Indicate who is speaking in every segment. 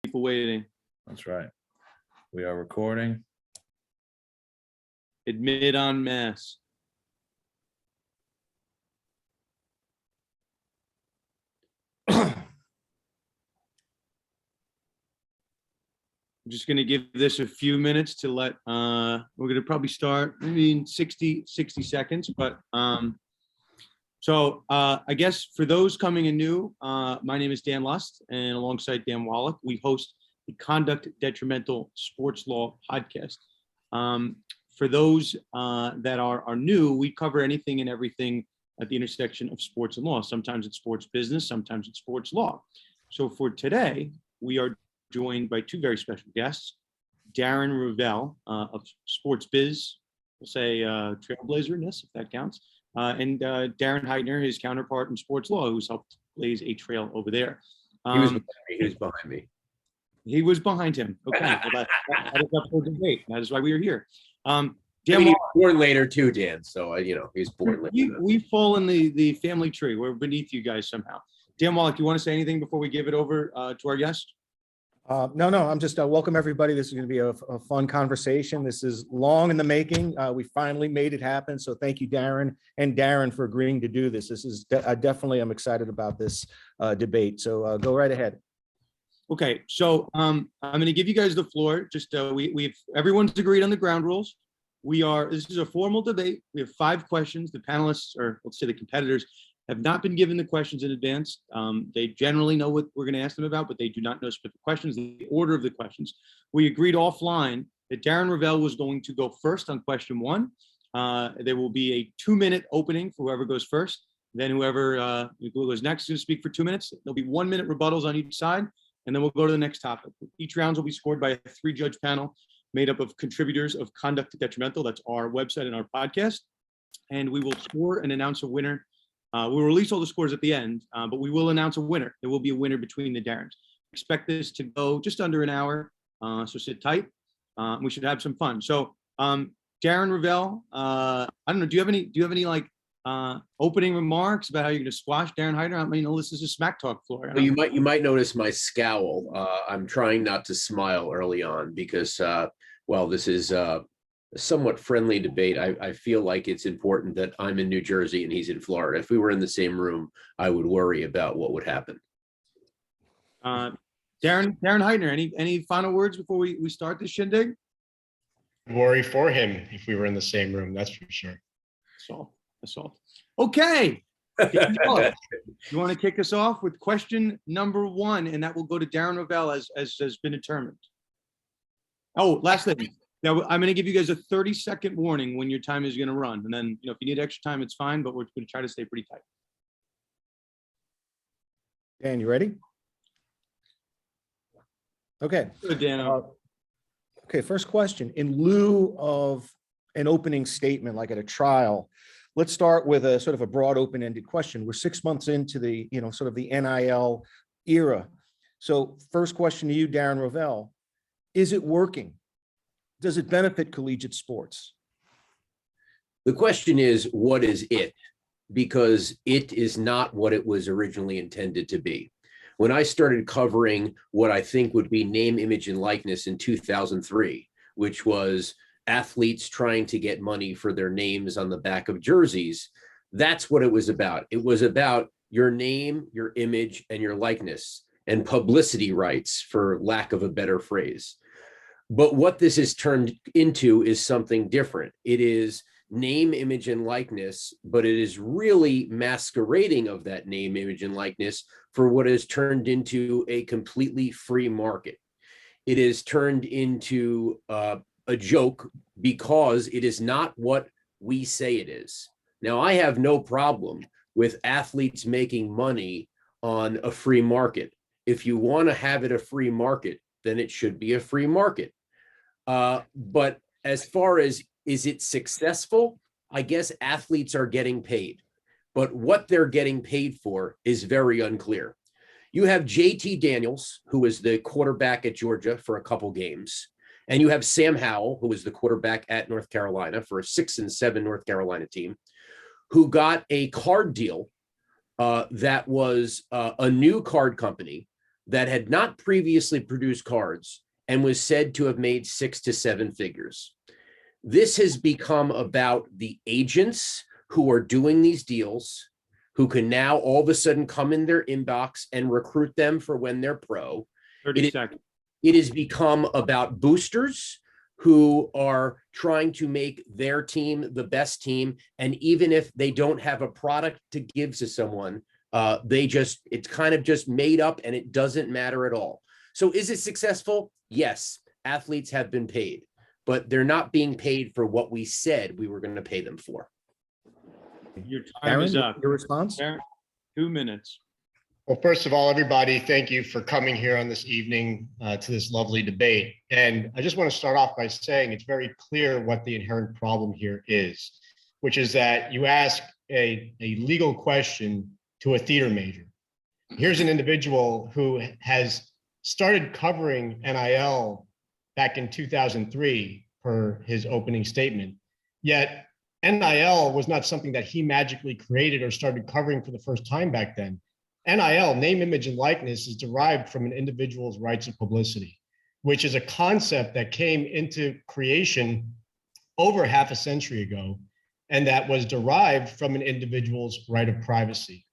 Speaker 1: People waiting.
Speaker 2: That's right. We are recording.
Speaker 1: Admit en masse. I'm just going to give this a few minutes to let, we're going to probably start maybe in 60 seconds. But I guess for those coming in new, my name is Dan Lust, and alongside Dan Wallach, we host the Conduct Detrimental Sports Law podcast. For those that are new, we cover anything and everything at the intersection of sports and law. Sometimes it's sports business, sometimes it's sports law. So for today, we are joined by two very special guests, Darren Rovell of Sports Biz, we'll say trailblazer-ness, if that counts, and Darren Heitner, his counterpart in sports law, who's helped blaze a trail over there.
Speaker 3: He was behind me.
Speaker 1: He was behind him. Okay, well, that is up for debate. That is why we are here. Dan,
Speaker 3: he was born later too, Dan. So he was born later.
Speaker 1: We fall in the family tree. We're beneath you guys somehow. Dan Wallach, you want to say anything before we give it over to our guest?
Speaker 4: No, I'm just welcome everybody. This is going to be a fun conversation. This is long in the making. We finally made it happen. So thank you, Darren and Darren, for agreeing to do this. This is definitely, I'm excited about this debate. So go right ahead.
Speaker 1: Okay, so I'm going to give you guys the floor. Just everyone's agreed on the ground rules. This is a formal debate. We have 5 questions. The panelists, or let's say the competitors, have not been given the questions in advance. They generally know what we're going to ask them about, but they do not know specific questions, the order of the questions. We agreed offline that Darren Rovell was going to go first on question 1. There will be a 2-minute opening for whoever goes first. Then whoever goes next is going to speak for 2 minutes. There'll be 1-minute rebuttals on each side, and then we'll go to the next topic. Each round will be scored by a 3-judge panel made up of contributors of Conduct Detrimental. That's our website and our podcast. And we will score and announce a winner. We'll release all the scores at the end, but we will announce a winner. There will be a winner between the Darrens. Expect this to go just under an hour, so sit tight. We should have some fun. So, Darren Rovell, I don't know. Do you have any like opening remarks about how you're going to squash Darren Heitner? I mean, this is a smack talk floor.
Speaker 3: Well, you might notice my scowl. I'm trying not to smile early on because while this is a somewhat friendly debate, I feel like it's important that I'm in New Jersey and he's in Florida. If we were in the same room, I would worry about what would happen.
Speaker 1: Darren Heitner, any final words before we start this shindig?
Speaker 5: Worry for him if we were in the same room, that's for sure.
Speaker 1: Assault. Okay. You want to kick us off with question number 1, and that will go to Darren Rovell as has been determined. Oh, last thing. Now, I'm going to give you guys a 30-second warning when your time is going to run. And then, if you need extra time, it's fine, but we're going to try to stay pretty tight.
Speaker 4: Dan, you ready? Okay.
Speaker 1: Good, Dan.
Speaker 4: Okay, first question. In lieu of an opening statement, like at a trial, let's start with a sort of a broad open-ended question. We're 6 months into the, sort of the NIL era. So first question to you, Darren Rovell, is it working? Does it benefit collegiate sports?
Speaker 3: The question is, what is it? Because it is not what it was originally intended to be. When I started covering what I think would be name, image, and likeness in 2003, which was athletes trying to get money for their names on the back of jerseys, that's what it was about. It was about your name, your image, and your likeness, and publicity rights, for lack of a better phrase. But what this has turned into is something different. It is name, image, and likeness, but it is really masquerading of that name, image, and likeness for what has turned into a completely free market. It is turned into a joke because it is not what we say it is. Now, I have no problem with athletes making money on a free market. If you want to have it a free market, then it should be a free market. But as far as, is it successful? I guess athletes are getting paid, but what they're getting paid for is very unclear. You have JT Daniels, who was the quarterback at Georgia for a couple games, and you have Sam Howell, who was the quarterback at North Carolina for a 6-7 North Carolina team, who got a card deal that was a new card company that had not previously produced cards and was said to have made 6 to 7 figures. This has become about the agents who are doing these deals, who can now all of a sudden come in their inbox and recruit them for when they're pro.
Speaker 1: 30 seconds.
Speaker 3: It has become about boosters who are trying to make their team the best team. And even if they don't have a product to give to someone, it's kind of just made up and it doesn't matter at all. So is it successful? Yes, athletes have been paid, but they're not being paid for what we said we were going to pay them for.
Speaker 1: Your time is
Speaker 4: Darren,
Speaker 1: up.
Speaker 4: your response?
Speaker 1: Darren, 2 minutes.
Speaker 5: Well, first of all, everybody, thank you for coming here on this evening to this lovely debate. And I just want to start off by saying it's very clear what the inherent problem here is, which is that you ask a legal question to a theater major. Here's an individual who has started covering NIL back in 2003 per his opening statement, yet NIL was not something that he magically created or started covering for the first time back then. NIL, name, image, and likeness, is derived from an individual's rights of publicity, which is a concept that came into creation over half a century ago, and that was derived from an individual's right of privacy.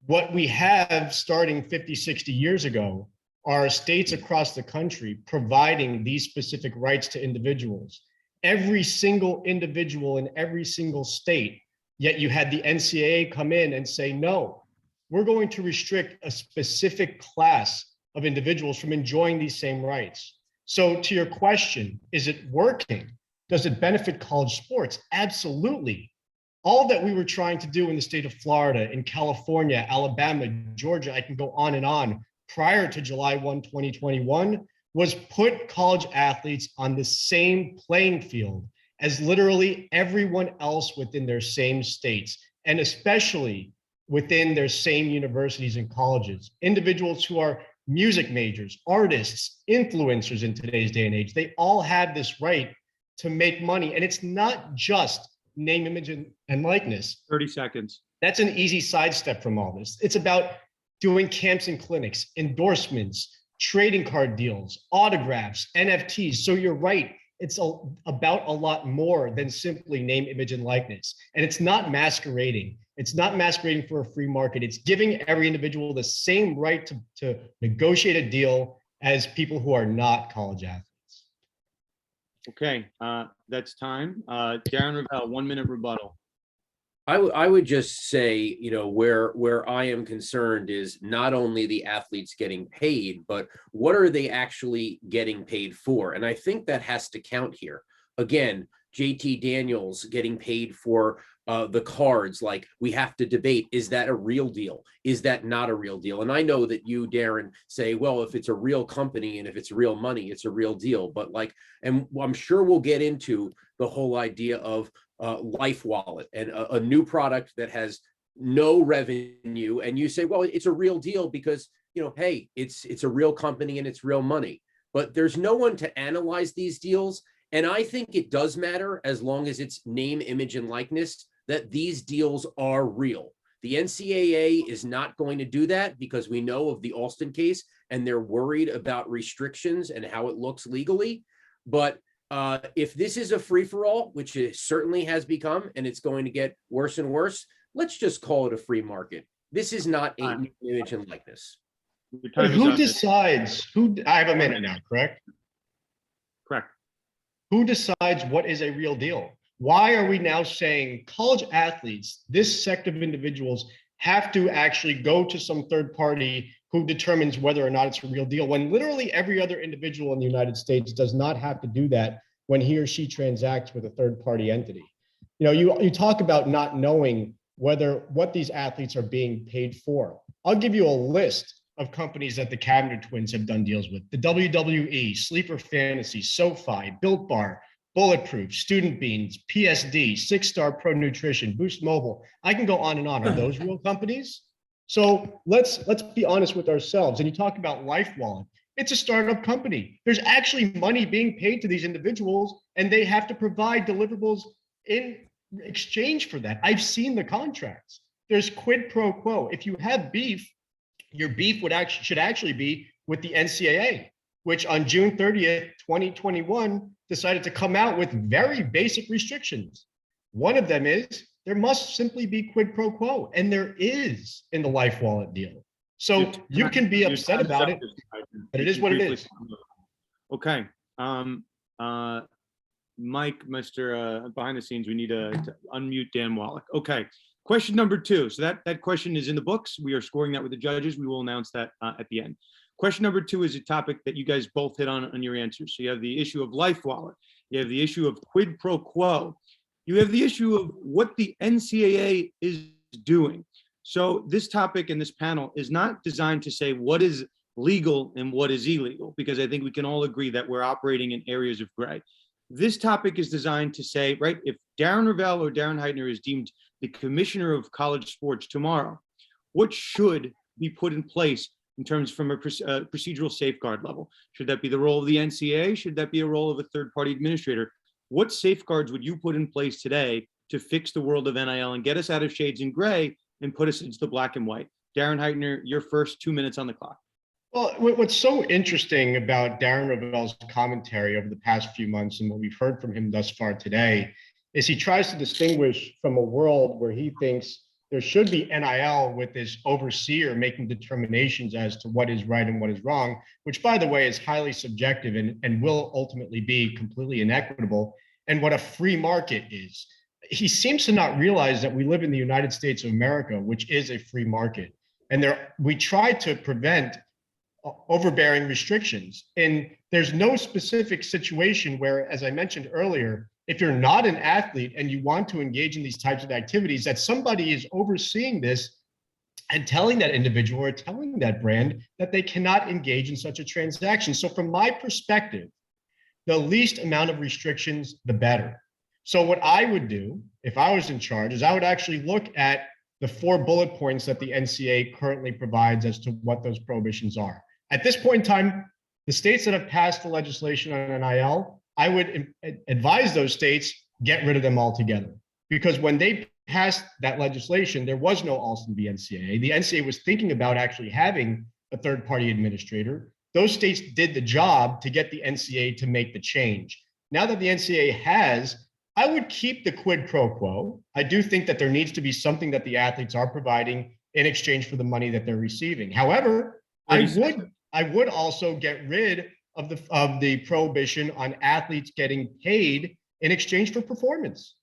Speaker 5: What we have starting 50, 60 years ago are states across the country providing these specific rights to individuals. Every single individual in every single state, yet you had the NCAA come in and say, no, we're going to restrict a specific class of individuals from enjoying these same rights. So to your question, is it working? Does it benefit college sports? Absolutely. All that we were trying to do in the state of Florida, in California, Alabama, Georgia, I can go on and on, prior to July 1, 2021, was put college athletes on the same playing field as literally everyone else within their same states, and especially within their same universities and colleges. Individuals who are music majors, artists, influencers in today's day and age, they all have this right to make money. And it's not just name, image, and likeness.
Speaker 1: 30 seconds.
Speaker 5: That's an easy sidestep from all this. It's about doing camps and clinics, endorsements, trading card deals, autographs, NFTs. So you're right. It's about a lot more than simply name, image, and likeness. And it's not masquerading. It's not masquerading for a free market. It's giving every individual the same right to negotiate a deal as people who are not college athletes.
Speaker 1: Okay, that's time. Darren Rovell, 1 minute rebuttal.
Speaker 3: I would just say, where I am concerned is not only the athletes getting paid, but what are they actually getting paid for? And I think that has to count here. Again, JT Daniels getting paid for the cards. Like, we have to debate, is that a real deal? Is that not a real deal? And I know that you, Darren, say, well, if it's a real company and if it's real money, it's a real deal. But and I'm sure we'll get into the whole idea of Life Wallet and a new product that has no revenue. And you say, well, it's a real deal because, hey, it's a real company and it's real money. But there's no one to analyze these deals. And I think it does matter, as long as it's name, image, and likeness, that these deals are real. The NCAA is not going to do that because we know of the Alston case and they're worried about restrictions and how it looks legally. But if this is a free-for-all, which it certainly has become, and it's going to get worse and worse, let's just call it a free market. This is not a name, image, and likeness.
Speaker 5: But who decides? I have a minute now, correct?
Speaker 1: Correct.
Speaker 5: Who decides what is a real deal? Why are we now saying college athletes, this sect of individuals, have to actually go to some third party who determines whether or not it's a real deal, when literally every other individual in the United States does not have to do that when he or she transacts with a third party entity? You talk about not knowing what these athletes are being paid for. I'll give you a list of companies that the Cavender twins have done deals with: the WWE, Sleeper Fantasy, SoFi, Built Bar, Bulletproof, Student Beans, PSD, 6 Star Pro Nutrition, Boost Mobile. I can go on and on. Are those real companies? So let's be honest with ourselves. And you talk about Life Wallet. It's a startup company. There's actually money being paid to these individuals, and they have to provide deliverables in exchange for that. I've seen the contracts. There's quid pro quo. If you have beef Your beef should actually be with the NCAA, which on June 30th, 2021, decided to come out with very basic restrictions. One of them is there must simply be quid pro quo, and there is in the Life Wallet deal. So you can be upset about it, but it is what it is.
Speaker 1: Okay. Mike, Mr. Behind the scenes, we need to unmute Dan Wallach. Okay. Question number 2. So that question is in the books. We are scoring that with the judges. We will announce that at the end. Question number 2 is a topic that you guys both hit on your answers. So you have the issue of Life Wallet. You have the issue of quid pro quo. You have the issue of what the NCAA is doing. So this topic in this panel is not designed to say what is legal and what is illegal, because I think we can all agree that we're operating in areas of gray. This topic is designed to say, right, if Darren Rovell or Darren Heitner is deemed the commissioner of college sports tomorrow, what should be put in place in terms from a procedural safeguard level? Should that be the role of the NCAA? Should that be a role of a third-party administrator? What safeguards would you put in place today to fix the world of NIL and get us out of shades in gray and put us into the black and white? Darren Heitner, your first 2 minutes on the clock.
Speaker 5: Well, what's so interesting about Darren Rovell's commentary over the past few months and what we've heard from him thus far today is he tries to distinguish from a world where he thinks there should be NIL with this overseer making determinations as to what is right and what is wrong, which, by the way, is highly subjective and will ultimately be completely inequitable, and what a free market is. He seems to not realize that we live in the United States of America, which is a free market. And we try to prevent overbearing restrictions. And there's no specific situation where, as I mentioned earlier, if you're not an athlete and you want to engage in these types of activities, that somebody is overseeing this and telling that individual or telling that brand that they cannot engage in such a transaction. So from my perspective, the least amount of restrictions, the better. So what I would do if I was in charge is I would actually look at the 4 bullet points that the NCAA currently provides as to what those prohibitions are. At this point in time, the states that have passed the legislation on NIL, I would advise those states get rid of them altogether. Because when they passed that legislation, there was no Alston v. NCAA. The NCAA was thinking about actually having a third-party administrator. Those states did the job to get the NCAA to make the change. Now that the NCAA has, I would keep the quid pro quo. I do think that there needs to be something that the athletes are providing in exchange for the money that they're receiving. However, I would also get rid of the prohibition on athletes getting paid in exchange for performance.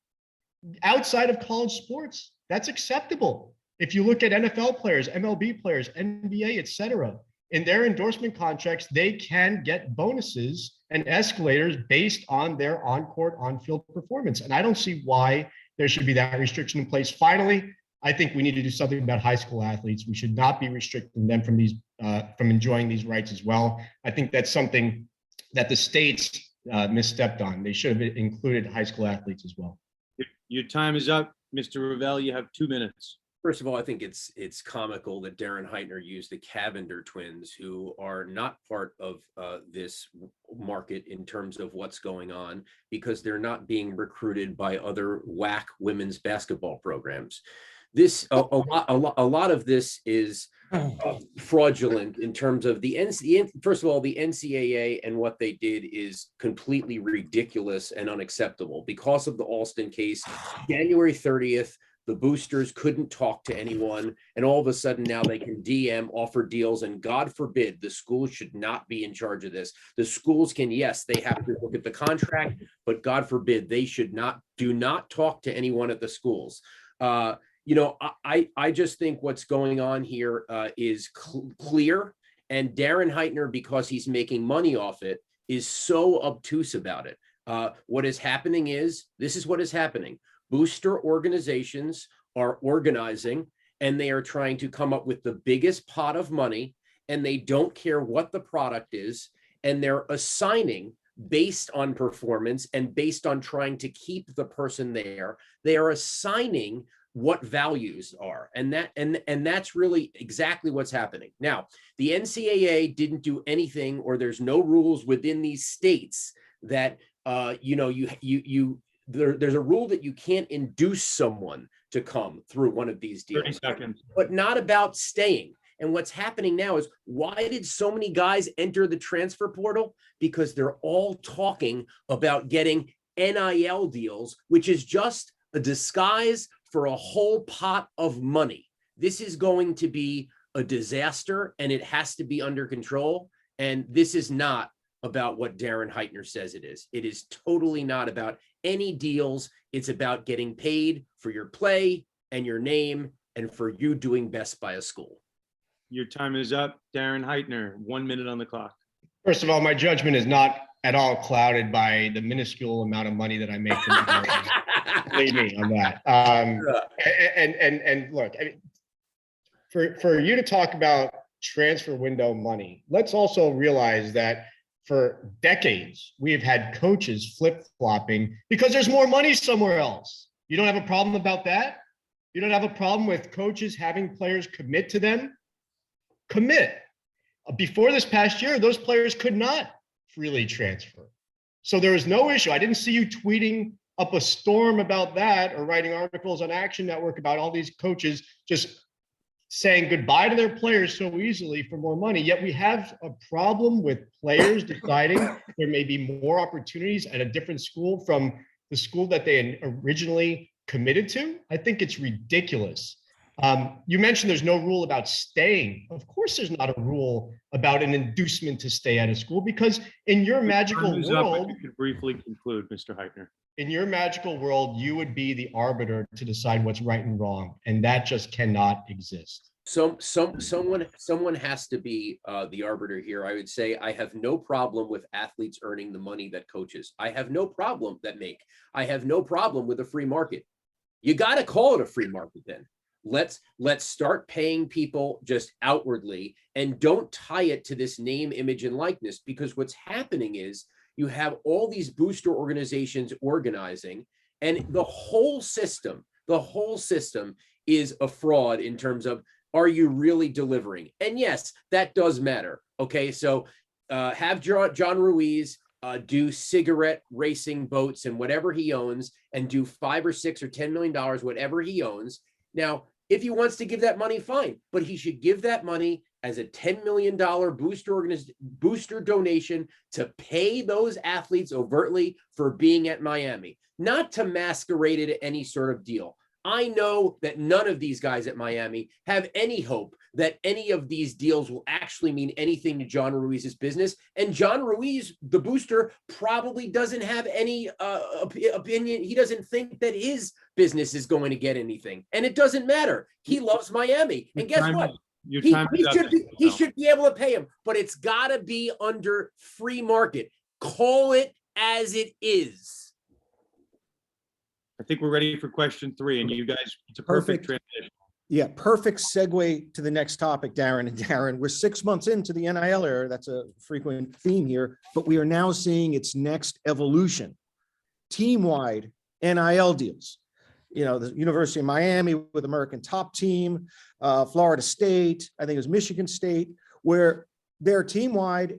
Speaker 5: Outside of college sports, that's acceptable. If you look at NFL players, MLB players, NBA, et cetera, in their endorsement contracts, they can get bonuses and escalators based on their on-court, on-field performance. And I don't see why there should be that restriction in place. Finally, I think we need to do something about high school athletes. We should not be restricting them from enjoying these rights as well. I think that's something that the states misstepped on. They should have included high school athletes as well.
Speaker 1: Your time is up, Mr. Rovell. You have 2 minutes.
Speaker 3: First of all, I think it's comical that Darren Heitner used the Cavender twins, who are not part of this market in terms of what's going on, because they're not being recruited by other WAC women's basketball programs. This a lot of this is fraudulent in terms of the NCAA. First of all, the NCAA and what they did is completely ridiculous and unacceptable. Because of the Alston case, January 30th, the boosters couldn't talk to anyone, and all of a sudden now they can DM, offer deals, and God forbid the schools should not be in charge of this. The schools can, yes, they have to look at the contract, but God forbid they should not, do not talk to anyone at the schools. You know, I just think what's going on here is clear, and Darren Heitner, because he's making money off it, is so obtuse about it. What is happening is, this is what is happening. Booster organizations are organizing, and they are trying to come up with the biggest pot of money, and they don't care what the product is, and they're assigning based on performance and based on trying to keep the person there. They are assigning what values are, and that's really exactly what's happening. Now, the NCAA didn't do anything, or there's no rules within these states that there's a rule that you can't induce someone to come through one of these deals.
Speaker 1: 30 seconds.
Speaker 3: But not about staying. And what's happening now is, why did so many guys enter the transfer portal? Because they're all talking about getting NIL deals, which is just a disguise for a whole pot of money. This is going to be a disaster, and it has to be under control. And this is not about what Darren Heitner says it is. It is totally not about any deals. It's about getting paid for your play and your name and for you doing best by a school.
Speaker 1: Your time is up. Darren Heitner, 1 minute on the clock.
Speaker 5: First of all, my judgment is not at all clouded by the minuscule amount of money that I make from the Believe me on that. And look, I mean, for you to talk about transfer window money, let's also realize that for decades, we have had coaches flip-flopping because there's more money somewhere else. You don't have a problem about that? You don't have a problem with coaches having players commit to them? Commit. Before this past year, those players could not freely transfer. So there was no issue. I didn't see you tweeting up a storm about that or writing articles on Action Network about all these coaches just saying goodbye to their players so easily for more money. Yet we have a problem with players deciding there may be more opportunities at a different school from the school that they originally committed to. I think it's ridiculous. You mentioned there's no rule about staying. Of course, there's not a rule about an inducement to stay at a school, because in your magical world,
Speaker 1: You could briefly conclude, Mr. Heitner.
Speaker 5: in your magical world, you would be the arbiter to decide what's right and wrong, and that just cannot exist.
Speaker 3: Someone has to be the arbiter here. I would say I have no problem with athletes earning the money that coaches. I have no problem I have no problem with a free market. You got to call it a free market then. Let's start paying people just outwardly, and don't tie it to this name, image, and likeness, because what's happening is you have all these booster organizations organizing, and the whole system is a fraud in terms of, are you really delivering? And yes, that does matter. Okay, so have John Ruiz do cigarette racing boats and whatever he owns, and do $5 or $6 or $10 million, whatever he owns. Now, if he wants to give that money, fine, but he should give that money as a $10 million booster donation to pay those athletes overtly for being at Miami, not to masquerade it at any sort of deal. I know that none of these guys at Miami have any hope that any of these deals will actually mean anything to John Ruiz's business. And John Ruiz, the booster, probably doesn't have any opinion. He doesn't think that his business is going to get anything. And it doesn't matter. He loves Miami. And guess what? He should be able to pay him, but it's got to be under free market. Call it as it is.
Speaker 1: I think we're ready for question 3, and you guys, it's a perfect transition.
Speaker 4: Yeah, perfect segue to the next topic, Darren. And Darren, we're 6 months into the NIL era. That's a frequent theme here, but we are now seeing its next evolution. Team-wide NIL deals. You know, the University of Miami with American Top Team, Florida State, I think it was Michigan State, where they're team-wide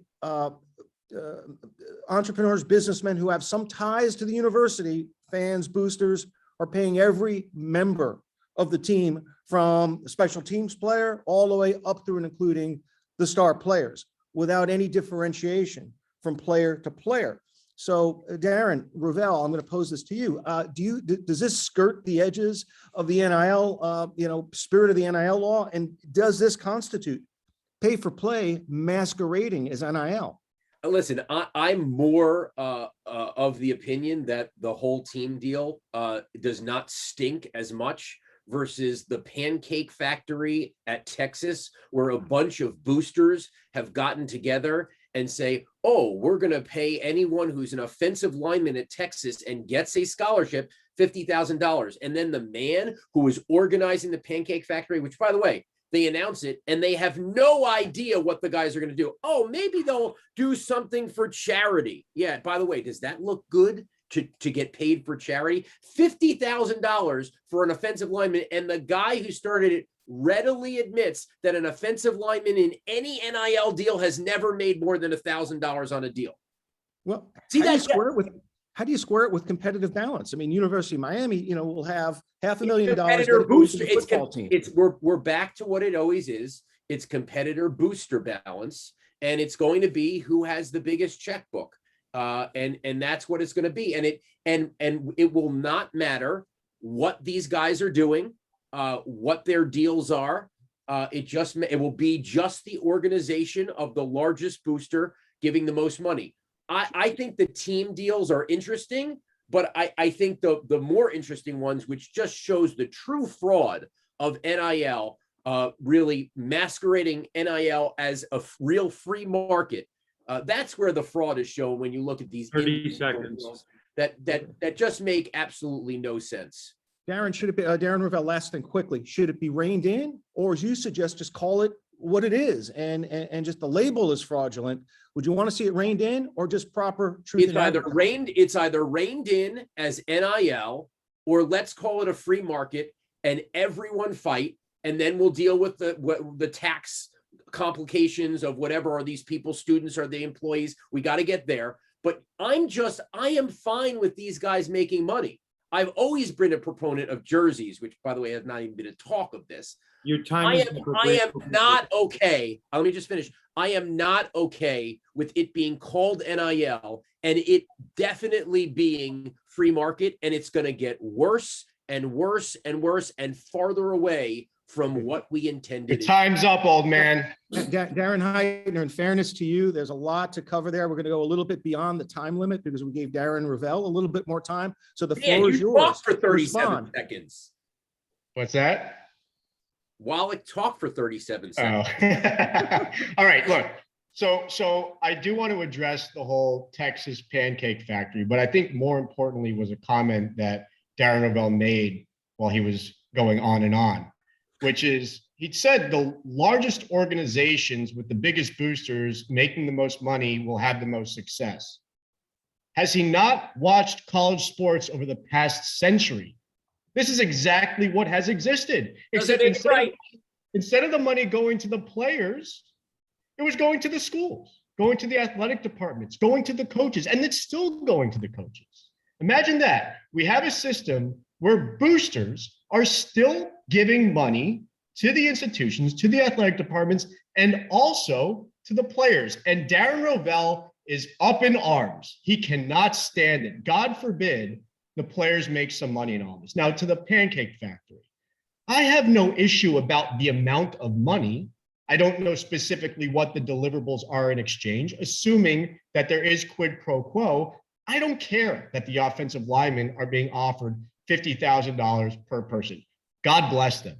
Speaker 4: entrepreneurs, businessmen who have some ties to the university, fans, boosters, are paying every member of the team, from the special teams player all the way up through and including the star players, without any differentiation from player to player. So Darren, Rovell, I'm going to pose this to you. Does this skirt the edges of the NIL, spirit of the NIL law? And does this constitute pay for play masquerading as NIL?
Speaker 3: Listen, I'm more of the opinion that the whole team deal does not stink as much versus the Pancake Factory at Texas, where a bunch of boosters have gotten together and say, oh, we're going to pay anyone who's an offensive lineman at Texas and gets a scholarship $50,000. And then the man who is organizing the Pancake Factory, which, by the way, they announce it and they have no idea what the guys are going to do. Oh, maybe they'll do something for charity. Yeah, by the way, does that look good to get paid for charity? $50,000 for an offensive lineman, and the guy who started it readily admits that an offensive lineman in any NIL deal has never made more than $1,000 on a deal.
Speaker 4: Well, how do you square it with competitive balance? I mean, University of Miami, will have $500,000
Speaker 3: competitor booster.
Speaker 4: football team.
Speaker 3: We're back to what it always is. it's competitor booster balance, and it's going to be who has the biggest checkbook. And that's what it's going to be. And it will not matter what these guys are doing, what their deals are. It will be just the organization of the largest booster giving the most money. I think the team deals are interesting, but I think the more interesting ones, which just shows the true fraud of NIL, really masquerading NIL as a real free market. That's where the fraud is shown when you look at these
Speaker 1: 30 seconds.
Speaker 3: that just make absolutely no sense.
Speaker 4: Darren, should it be, Darren Rovell, last thing quickly, should it be reined in? Or as you suggest, just call it what it is and just the label is fraudulent? Would you want to see it reined in or just proper truth?
Speaker 3: It's either reined in as NIL, or let's call it a free market and everyone fight, and then we'll deal with the tax complications of whatever. Are these people students? Are they employees? We got to get there. But I am fine with these guys making money. I've always been a proponent of jerseys, which, by the way, has not even been a talk of this.
Speaker 1: Your time
Speaker 3: I am not okay. Let me just finish. I am not okay with it being called NIL and it definitely being free market, and it's going to get worse and worse and worse and farther away from what we intended.
Speaker 5: Your time's up, old man.
Speaker 4: Darren Heitner, in fairness to you, there's a lot to cover there. We're going to go a little bit beyond the time limit because we gave Darren Rovell a little bit more time. So the floor is yours.
Speaker 3: Talk for 37 seconds.
Speaker 5: What's that?
Speaker 3: Wallach talked for 37 seconds.
Speaker 5: Oh. All right, look. So I do want to address the whole Texas Pancake Factory, but I think more importantly was a comment that Darren Rovell made while he was going on and on, which is he said the largest organizations with the biggest boosters making the most money will have the most success. Has he not watched college sports over the past century? This is exactly what has existed. Except instead of the money going to the players, it was going to the schools, going to the athletic departments, going to the coaches, and it's still going to the coaches. Imagine that. We have a system where boosters are still giving money to the institutions, to the athletic departments, and also to the players. And Darren Rovell is up in arms. He cannot stand it. God forbid the players make some money in all this. Now, to the Pancake Factory, I have no issue about the amount of money. I don't know specifically what the deliverables are in exchange, assuming that there is quid pro quo. I don't care that the offensive linemen are being offered $50,000 per person. God bless them.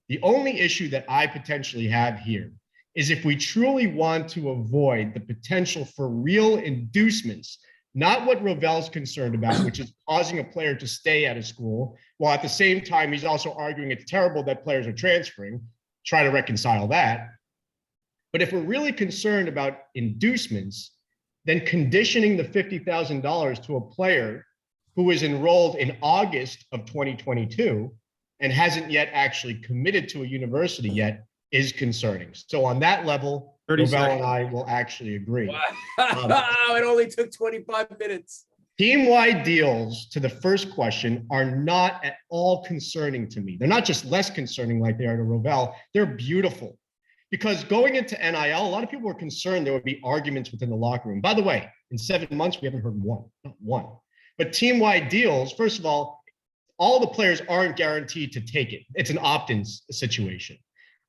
Speaker 5: The only issue that I potentially have here is if we truly want to avoid the potential for real inducements, not what Rovell's concerned about, which is causing a player to stay at a school, while at the same time, he's also arguing it's terrible that players are transferring. Try to reconcile that. But if we're really concerned about inducements, then conditioning the $50,000 to a player who is enrolled in August of 2022 and hasn't yet actually committed to a university yet is concerning. So on that level, Rovell and I will actually agree.
Speaker 3: Wow, it only took 25 minutes.
Speaker 5: Team-wide deals, to the first question, are not at all concerning to me. They're not just less concerning like they are to Rovell. They're beautiful. Because going into NIL, a lot of people were concerned there would be arguments within the locker room. By the way, in 7 months, we haven't heard one, not one. But team-wide deals, first of all the players aren't guaranteed to take it. It's an opt-in situation.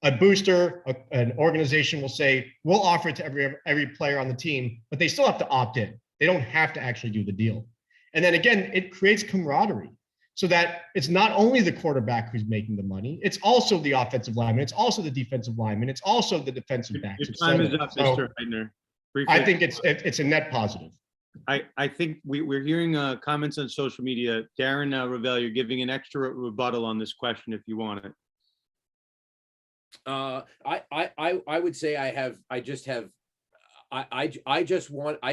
Speaker 5: A booster, an organization will say, we'll offer it to every player on the team, but they still have to opt in. They don't have to actually do the deal. And then again, it creates camaraderie so that it's not only the quarterback who's making the money, it's also the offensive lineman, it's also the defensive lineman, it's also the defensive backs.
Speaker 1: Your time is up, Mr. Heitner.
Speaker 5: I think it's a net positive.
Speaker 1: I think we're hearing comments on social media. Darren Rovell, you're giving an extra rebuttal on this question if you want it.
Speaker 3: I would say I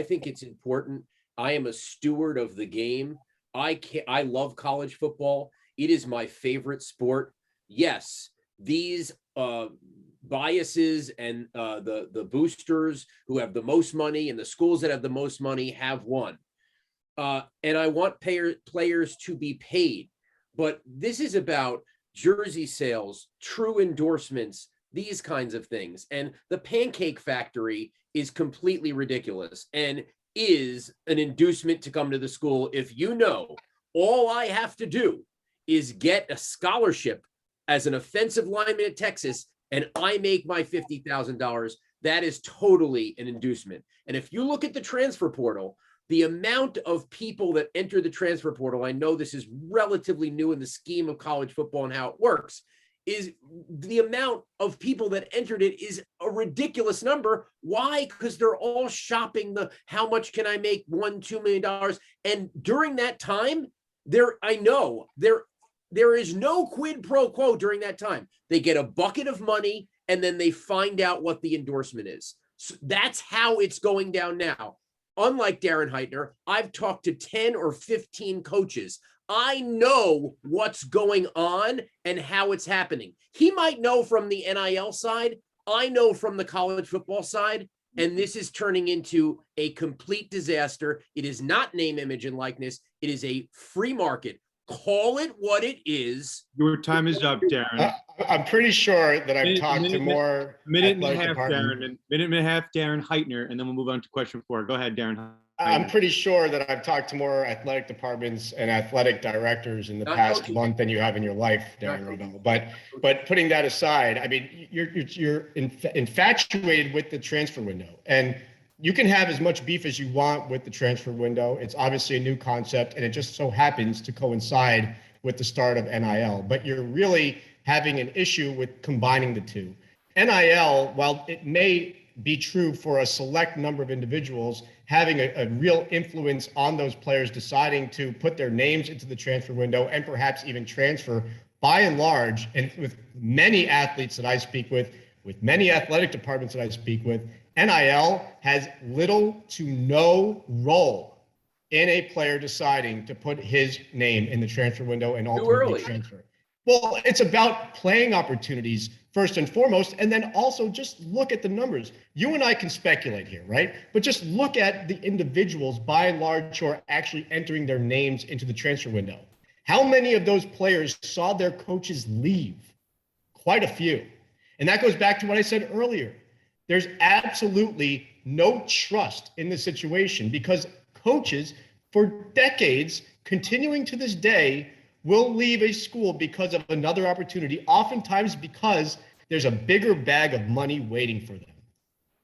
Speaker 3: think it's important. I am a steward of the game. I love college football. It is my favorite sport. Yes, these biases and the boosters who have the most money and the schools that have the most money have won. And I want players to be paid. But this is about jersey sales, true endorsements, these kinds of things. And the Pancake Factory is completely ridiculous and is an inducement to come to the school. If you know, all I have to do is get a scholarship as an offensive lineman at Texas, and I make my $50,000. That is totally an inducement. And if you look at the transfer portal, the amount of people that enter the transfer portal, I know this is relatively new in the scheme of college football and how it works, is the amount of people that entered it is a ridiculous number. Why? Because they're all shopping the how much can I make $1-2 million. And during that time, there is no quid pro quo during that time. They get a bucket of money and then they find out what the endorsement is. So that's how it's going down now. Unlike Darren Heitner, I've talked to 10 or 15 coaches. I know what's going on and how it's happening. He might know from the NIL side. I know from the college football side. And this is turning into a complete disaster. It is not name, image, and likeness. It is a free market. Call it what it is.
Speaker 1: Your time is up, Darren.
Speaker 5: I'm pretty sure that I've talked to more.
Speaker 1: Minute and a
Speaker 5: athletic
Speaker 1: half,
Speaker 5: department-
Speaker 1: Darren. Minute and a half, Darren Heitner, and then we'll move on to question 4. Go ahead, Darren.
Speaker 5: I'm pretty sure that I've talked to more athletic departments and athletic directors in the
Speaker 3: Not
Speaker 5: past
Speaker 3: coaches.
Speaker 5: month than you have in your life, Darren
Speaker 3: Not
Speaker 5: Rovell. But putting that aside, I mean, you're infatuated with the transfer window, and you can have as much beef as you want with the transfer window. It's obviously a new concept, and it just so happens to coincide with the start of NIL. But you're really having an issue with combining the two. NIL, while it may be true for a select number of individuals, having a real influence on those players deciding to put their names into the transfer window and perhaps even transfer, by and large, and with many athletes that I speak with many athletic departments that I speak with, NIL has little to no role in a player deciding to put his name in the transfer window and ultimately
Speaker 3: early.
Speaker 5: transfer. Well, it's about playing opportunities first and foremost, and then also just look at the numbers. You and I can speculate here, right? But just look at the individuals by and large who are actually entering their names into the transfer window. How many of those players saw their coaches leave? Quite a few. And that goes back to what I said earlier. There's absolutely no trust in the situation because coaches for decades, continuing to this day, will leave a school because of another opportunity, oftentimes because there's a bigger bag of money waiting for them.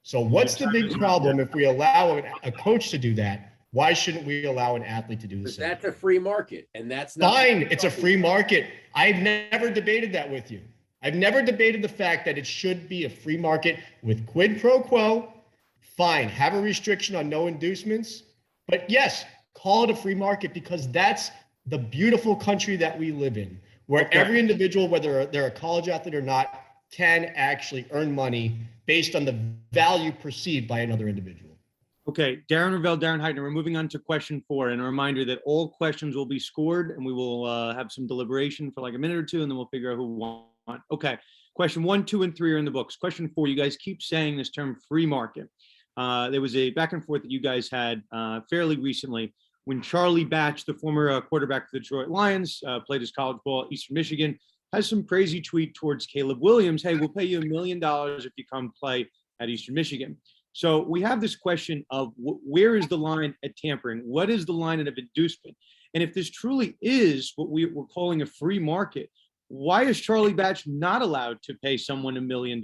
Speaker 5: So what's the big problem if we allow a coach to do that? Why shouldn't we allow an athlete to do the
Speaker 3: Because
Speaker 5: same?
Speaker 3: that's a free market, and that's not
Speaker 5: Fine, it's a free market. I've never debated that with you. I've never debated the fact that it should be a free market with quid pro quo. Fine, have a restriction on no inducements. But yes, call it a free market because that's the beautiful country that we live in, where every individual, whether they're a college athlete or not, can actually earn money based on the value perceived by another individual.
Speaker 1: Okay, Darren Rovell, Darren Heitner. We're moving on to question 4, and a reminder that all questions will be scored, and we will have some deliberation for like a minute or two, and then we'll figure out who won. Okay, question 1, 2, and 3 are in the books. Question 4, you guys keep saying this term free market. There was a back and forth that you guys had fairly recently when Charlie Batch, the former quarterback for the Detroit Lions, played his college ball at Eastern Michigan, has some crazy tweet towards Caleb Williams. Hey, we'll pay you $1 million if you come play at Eastern Michigan. So we have this question of where is the line at tampering? What is the line of inducement? And if this truly is what we're calling a free market, why is Charlie Batch not allowed to pay someone $1 million?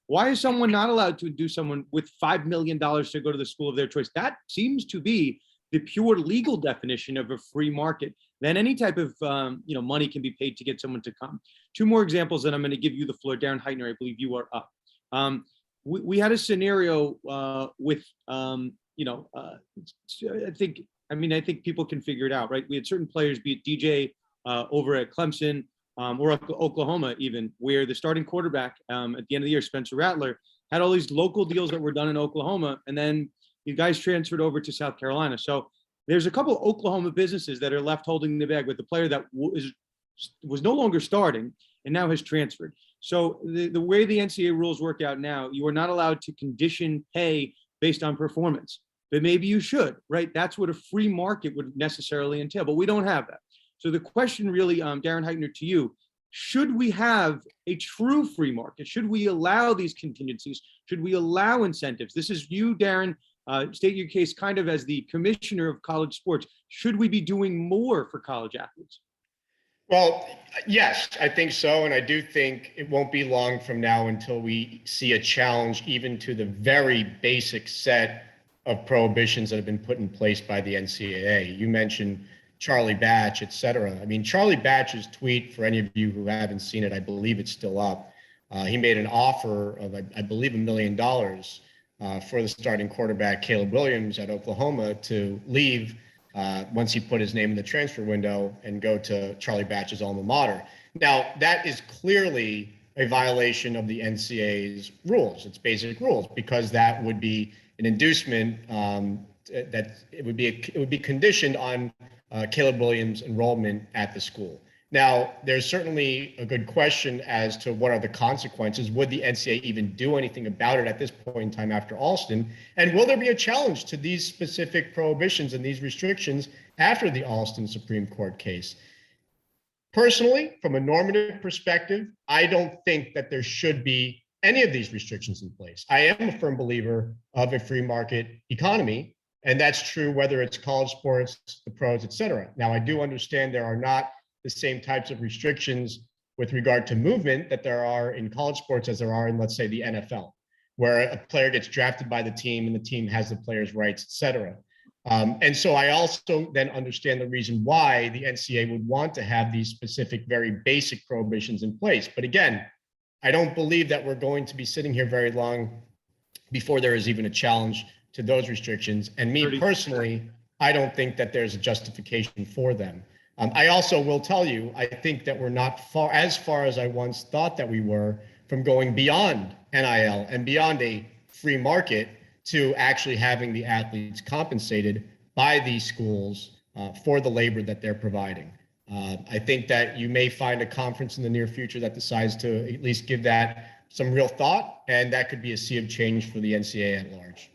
Speaker 1: Why is someone not allowed to do someone with $5 million to go to the school of their choice? That seems to be the pure legal definition of a free market. Then any type of money can be paid to get someone to come. 2 more examples, and I'm going to give you the floor. Darren Heitner, I believe you are up. We had a scenario with I think people can figure it out, right? We had certain players, be it DJ over at Clemson or Oklahoma even, where the starting quarterback at the end of the year, Spencer Rattler, had all these local deals that were done in Oklahoma, and then you guys transferred over to South Carolina. So there's a couple of Oklahoma businesses that are left holding the bag with the player that was no longer starting and now has transferred. So the way the NCAA rules work out now, you are not allowed to condition pay based on performance, but maybe you should, right? That's what a free market would necessarily entail, but we don't have that. So the question really, Darren Heitner, to you, should we have a true free market? Should we allow these contingencies? Should we allow incentives? This is you, Darren. State your case kind of as the commissioner of college sports. Should we be doing more for college athletes?
Speaker 5: Well, yes, I think so. And I do think it won't be long from now until we see a challenge even to the very basic set of prohibitions that have been put in place by the NCAA. You mentioned Charlie Batch, et cetera. I mean, Charlie Batch's tweet, for any of you who haven't seen it, I believe it's still up. He made an offer of, I believe, $1 million for the starting quarterback, Caleb Williams at Oklahoma, to leave once he put his name in the transfer window and go to Charlie Batch's alma mater. Now, that is clearly a violation of the NCAA's rules, its basic rules, because that would be an inducement that it would be conditioned on Caleb Williams' enrollment at the school. Now, there's certainly a good question as to what are the consequences. Would the NCAA even do anything about it at this point in time after Alston? And will there be a challenge to these specific prohibitions and these restrictions after the Alston Supreme Court case? Personally, from a normative perspective, I don't think that there should be any of these restrictions in place. I am a firm believer of a free market economy, and that's true whether it's college sports, the pros, et cetera. Now, I do understand there are not the same types of restrictions with regard to movement that there are in college sports as there are in, let's say, the NFL, where a player gets drafted by the team and the team has the player's rights, et cetera. And so I also then understand the reason why the NCAA would want to have these specific, very basic prohibitions in place. But again, I don't believe that we're going to be sitting here very long before there is even a challenge to those restrictions. And me personally, I don't think that there's a justification for them. I also will tell you, I think that we're not far as I once thought that we were from going beyond NIL and beyond a free market to actually having the athletes compensated by these schools for the labor that they're providing. I think that you may find a conference in the near future that decides to at least give that some real thought, and that could be a sea of change for the NCAA at large.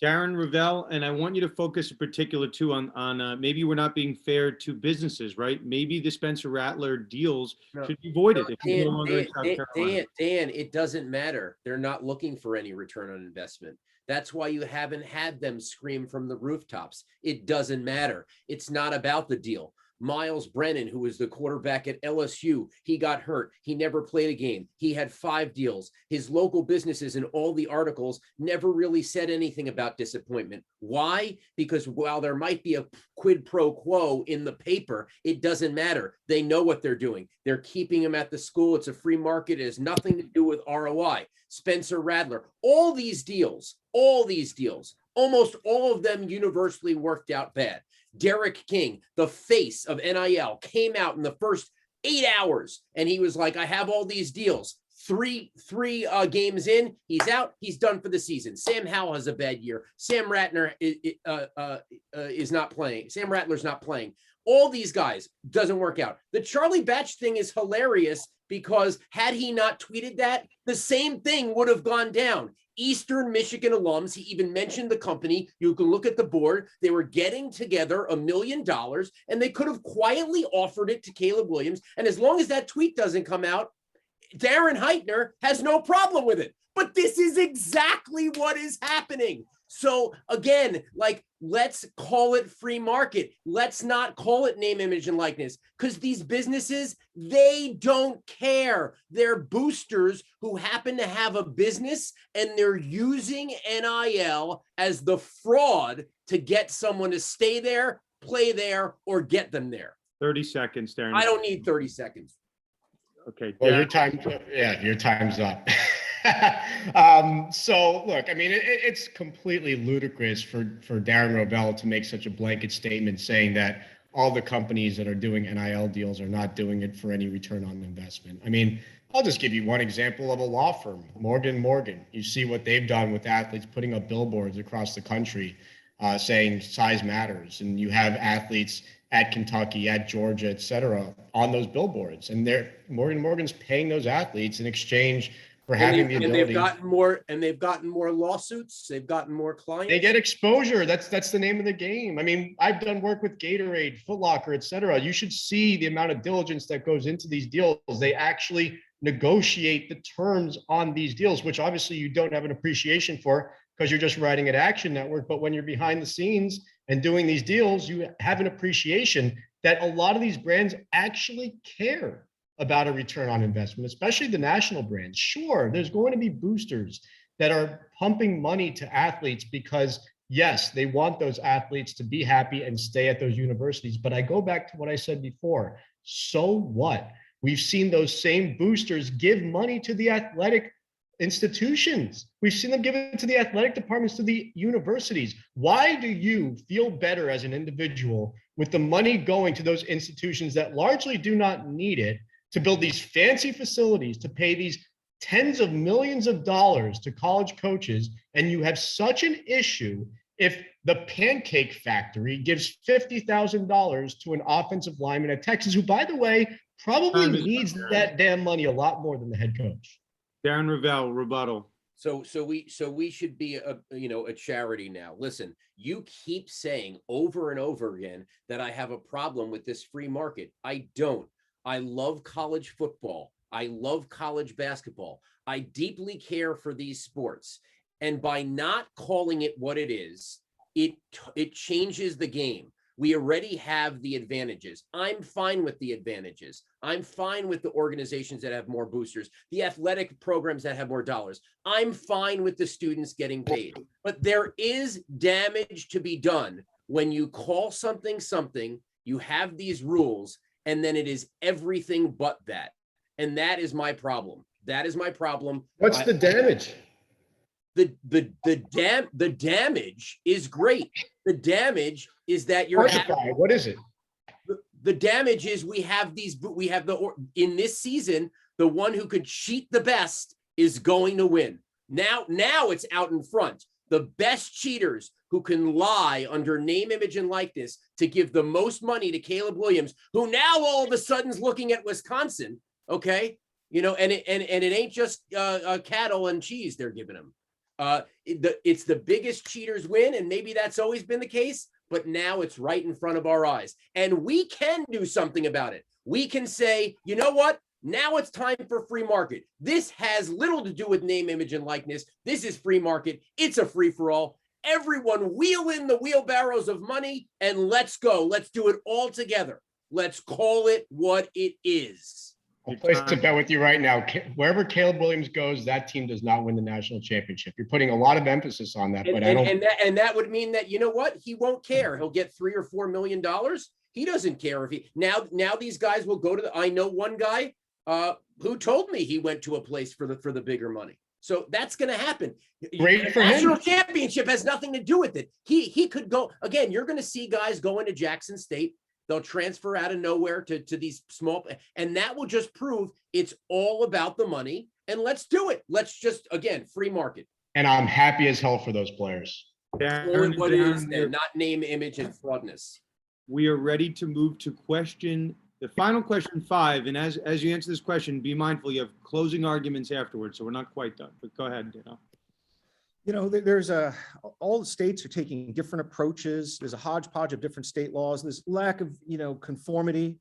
Speaker 1: Darren, Rovell, and I want you to focus in particular too on maybe we're not being fair to businesses, right? Maybe the Spencer Rattler deals should be voided if he's no longer in South Carolina.
Speaker 3: Dan, it doesn't matter. They're not looking for any return on investment. That's why you haven't had them scream from the rooftops. It doesn't matter. It's not about the deal. Miles Brennan, who was the quarterback at LSU, he got hurt. He never played a game. He had 5 deals. His local businesses in all the articles never really said anything about disappointment. Why? Because while there might be a quid pro quo in the paper, it doesn't matter. They know what they're doing. They're keeping him at the school. It's a free market. It has nothing to do with ROI. Spencer Rattler, all these deals, almost all of them universally worked out bad. Derek King, the face of NIL, came out in the first 8 hours and he was like, I have all these deals. Three games in, he's out. He's done for the season. Sam Howell has a bad year. Sam Rattler is not playing. Sam Rattler's not playing. All these guys doesn't work out. The Charlie Batch thing is hilarious because had he not tweeted that, the same thing would have gone down. Eastern Michigan alums, he even mentioned the company. You can look at the board. They were getting together $1 million and they could have quietly offered it to Caleb Williams. And as long as that tweet doesn't come out, Darren Heitner has no problem with it. But this is exactly what is happening. So again, like, let's call it free market. Let's not call it name, image, and likeness, because these businesses, they don't care. They're boosters who happen to have a business and they're using NIL as the fraud to get someone to stay there, play there, or get them there.
Speaker 1: 30 seconds, Darren.
Speaker 3: I don't need 30 seconds.
Speaker 1: Okay.
Speaker 5: Well, your time's up. So look, I mean, it's completely ludicrous for Darren Rovell to make such a blanket statement saying that all the companies that are doing NIL deals are not doing it for any return on investment. I mean, I'll just give you one example of a law firm, Morgan. You see what they've done with athletes putting up billboards across the country saying size matters. And you have athletes at Kentucky, at Georgia, et cetera, on those billboards. And Morgan's paying those athletes in exchange for having the
Speaker 3: And
Speaker 5: ability.
Speaker 3: they've gotten more lawsuits. They've gotten more clients.
Speaker 5: They get exposure. That's the name of the game. I mean, I've done work with Gatorade, Foot Locker, et cetera. You should see the amount of diligence that goes into these deals. They actually negotiate the terms on these deals, which obviously you don't have an appreciation for because you're just writing at Action Network. But when you're behind the scenes and doing these deals, you have an appreciation that a lot of these brands actually care about a return on investment, especially the national brands. Sure, there's going to be boosters that are pumping money to athletes because, yes, they want those athletes to be happy and stay at those universities. But I go back to what I said before. So what? We've seen those same boosters give money to the athletic institutions. We've seen them give it to the athletic departments, to the universities. Why do you feel better as an individual with the money going to those institutions that largely do not need it to build these fancy facilities, to pay these tens of millions of dollars to college coaches, and you have such an issue if the Pancake Factory gives $50,000 to an offensive lineman at Texas, who, by the way, probably needs that damn money a lot more than the head coach.
Speaker 1: Darren Rovell, rebuttal.
Speaker 3: So we should be a charity now. Listen, you keep saying over and over again that I have a problem with this free market. I don't. I love college football. I love college basketball. I deeply care for these sports. And by not calling it what it is, it changes the game. We already have the advantages. I'm fine with the advantages. I'm fine with the organizations that have more boosters, the athletic programs that have more dollars. I'm fine with the students getting paid. But there is damage to be done when you call something, you have these rules, and then it is everything but that. And that is my problem. That is my problem.
Speaker 5: What's the damage?
Speaker 3: The damage is great. The damage is that you're
Speaker 5: what is it?
Speaker 3: The damage is in this season, the one who could cheat the best is going to win. Now it's out in front. The best cheaters who can lie under name, image, and likeness to give the most money to Caleb Williams, who now all of a sudden is looking at Wisconsin. Okay. And it ain't just cattle and cheese they're giving him. It's the biggest cheaters win, and maybe that's always been the case, but now it's right in front of our eyes. And we can do something about it. We can say, you know what? Now it's time for free market. This has little to do with name, image, and likeness. This is free market. It's a free-for-all. Everyone wheel in the wheelbarrows of money and let's go. Let's do it all together. Let's call it what it is.
Speaker 5: I'll place a bet with you right now. Wherever Caleb Williams goes, that team does not win the national championship. You're putting a lot of emphasis on that, but
Speaker 3: and that would mean that, you know what? He won't care. He'll get $3 or $4 million. He doesn't care if now these guys will go to I know one guy who told me he went to a place for the bigger money. So that's going to happen.
Speaker 5: Great for him.
Speaker 3: National championship has nothing to do with it. He could go again. You're going to see guys go into Jackson State. They'll transfer out of nowhere to these small, and that will just prove it's all about the money. And let's do it. Let's just, again, free market.
Speaker 5: And I'm happy as hell for those players.
Speaker 1: Darren,
Speaker 3: What is there? Not name, image, and fraudness.
Speaker 1: We are ready to move to the final question 5. And as you answer this question, be mindful you have closing arguments afterwards, so we're not quite done. But go ahead, Dino.
Speaker 4: There's all the states are taking different approaches. There's a hodgepodge of different state laws. There's lack of, conformity.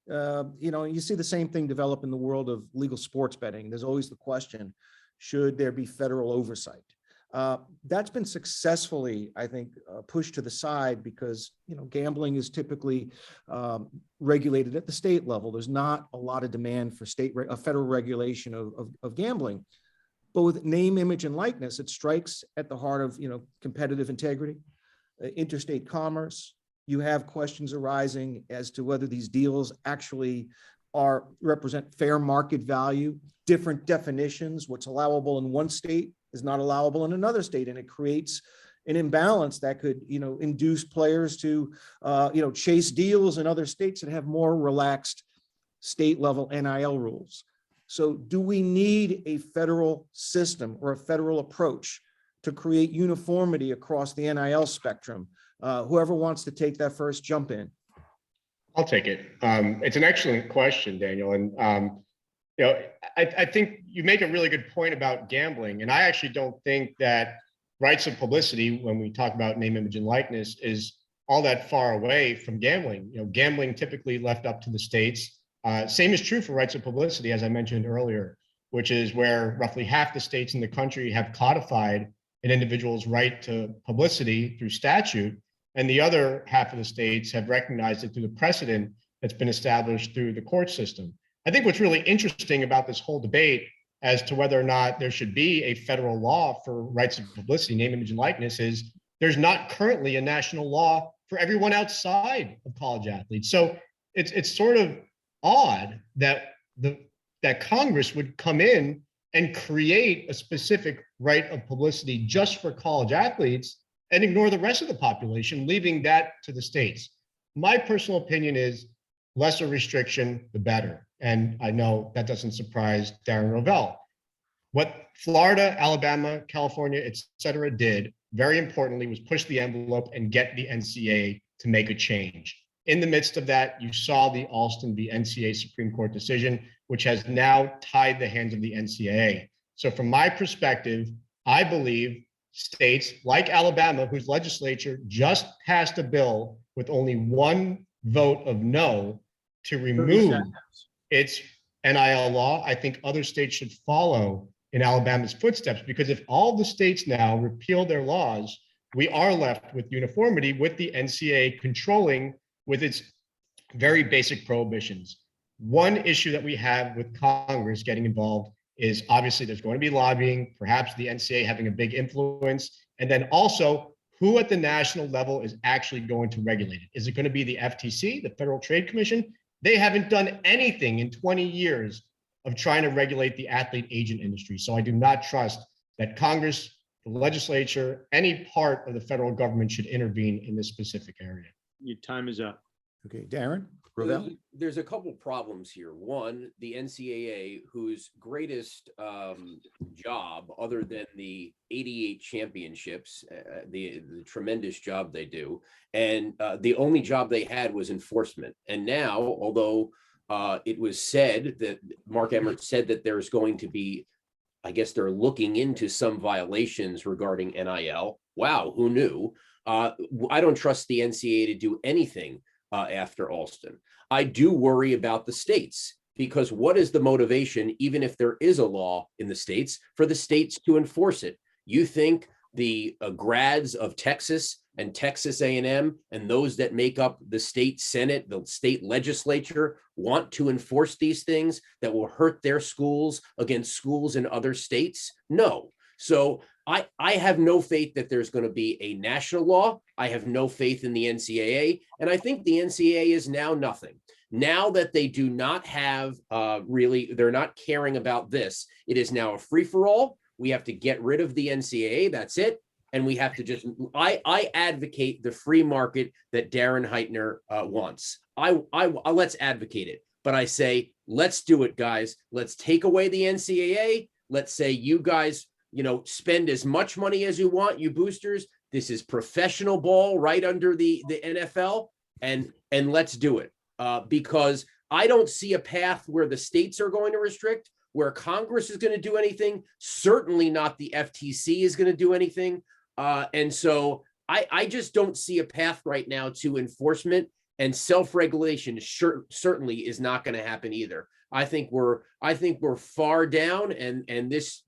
Speaker 4: You see the same thing develop in the world of legal sports betting. There's always the question, should there be federal oversight? That's been successfully, I think, pushed to the side because, gambling is typically regulated at the state level. There's not a lot of demand for federal regulation of gambling. But with name, image, and likeness, it strikes at the heart of, competitive integrity, interstate commerce. You have questions arising as to whether these deals actually represent fair market value, different definitions. What's allowable in one state is not allowable in another state, and it creates an imbalance that could, induce players to, chase deals in other states that have more relaxed state-level NIL rules. So do we need a federal system or a federal approach to create uniformity across the NIL spectrum? Whoever wants to take that first, jump in.
Speaker 5: I'll take it. It's an excellent question, Daniel. And You know, I think you make a really good point about gambling, and I actually don't think that rights of publicity, when we talk about name, image, and likeness, is all that far away from gambling. You know, gambling typically left up to the states. Same is true for rights of publicity, as I mentioned earlier, which is where roughly half the states in the country have codified an individual's right to publicity through statute, and the other half of the states have recognized it through the precedent that's been established through the court system. I think what's really interesting about this whole debate as to whether or not there should be a federal law for rights of publicity, name, image, and likeness is there's not currently a national law for everyone outside of college athletes. So it's sort of odd that that Congress would come in and create a specific right of publicity just for college athletes and ignore the rest of the population, leaving that to the states. My personal opinion is lesser restriction, the better. And I know that doesn't surprise Darren Rovell. What Florida, Alabama, California, et cetera, did, very importantly, was push the envelope and get the NCAA to make a change. In the midst of that, you saw the Alston v. NCAA Supreme Court decision, which has now tied the hands of the NCAA. So from my perspective, I believe states like Alabama, whose legislature just passed a bill with only one vote of no to remove its NIL law, I think other states should follow in Alabama's footsteps, because if all the states now repeal their laws, we are left with uniformity, with the NCAA controlling with its very basic prohibitions. One issue that we have with Congress getting involved is obviously there's going to be lobbying, perhaps the NCAA having a big influence, and then also who at the national level is actually going to regulate it. Is it going to be the FTC, the Federal Trade Commission? They haven't done anything in 20 years of trying to regulate the athlete agent industry. So I do not trust that Congress, the legislature, any part of the federal government should intervene in this specific area.
Speaker 1: Your time is up.
Speaker 4: Okay, Darren, Rovell?
Speaker 3: There's a couple problems here. One, the NCAA, whose greatest job, other than the 88 championships, the tremendous job they do, and the only job they had was enforcement. And now, although it was said that Mark Emmert said that there's going to be, I guess they're looking into some violations regarding NIL. Wow, who knew? I don't trust the NCAA to do anything after Alston. I do worry about the states, because what is the motivation, even if there is a law in the states, for the states to enforce it? You think the grads of Texas and Texas A&M and those that make up the state Senate, the state legislature, want to enforce these things that will hurt their schools against schools in other states? No. So I have no faith that there's going to be a national law. I have no faith in the NCAA. And I think the NCAA is now nothing. Now that they do not have really, they're not caring about this. It is now a free-for-all. We have to get rid of the NCAA. That's it. And we have to just, I advocate the free market that Darren Heitner wants. Let's advocate it. But I say, let's do it, guys. Let's take away the NCAA. Let's say you guys, spend as much money as you want, you boosters. This is professional ball right under the NFL, and let's do it. Because I don't see a path where the states are going to restrict, where Congress is going to do anything. Certainly not the FTC is going to do anything. And so I just don't see a path right now to enforcement, and self-regulation certainly is not going to happen either. I think we're far down, and this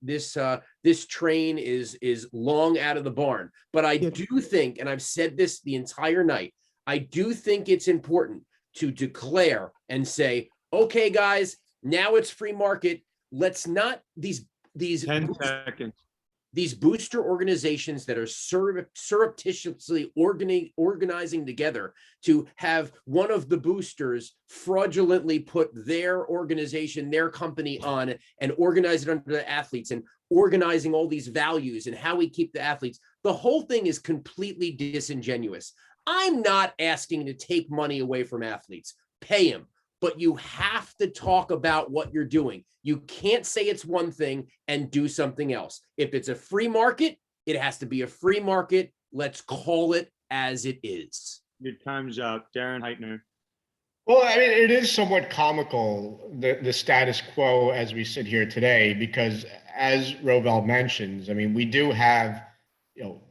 Speaker 3: train is long out of the barn. But I do think, and I've said this the entire night, I do think it's important to declare and say, okay, guys, now it's free market. Let's not these
Speaker 1: 10 seconds.
Speaker 3: These booster organizations that are surreptitiously organizing together to have one of the boosters fraudulently put their organization, their company on, and organize it under the athletes, and organizing all these values and how we keep the athletes. The whole thing is completely disingenuous. I'm not asking to take money away from athletes. Pay them. But you have to talk about what you're doing. You can't say it's one thing and do something else. If it's a free market, it has to be a free market. Let's call it as it is.
Speaker 1: Your time's up. Darren Heitner.
Speaker 5: Well, I mean, it is somewhat comical, the status quo as we sit here today, because as Rovell mentions, I mean, we do have,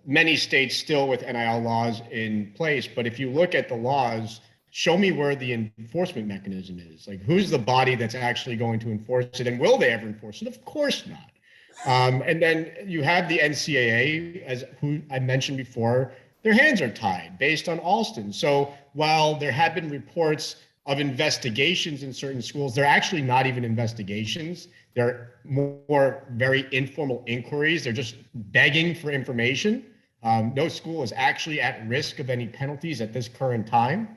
Speaker 5: many states still with NIL laws in place. But if you look at the laws, show me where the enforcement mechanism is. Like, who's the body that's actually going to enforce it? And will they ever enforce it? Of course not. And then you have the NCAA, as who I mentioned before, their hands are tied based on Alston. So while there have been reports of investigations in certain schools, they're actually not even investigations. They're more very informal inquiries. They're just begging for information. No school is actually at risk of any penalties at this current time.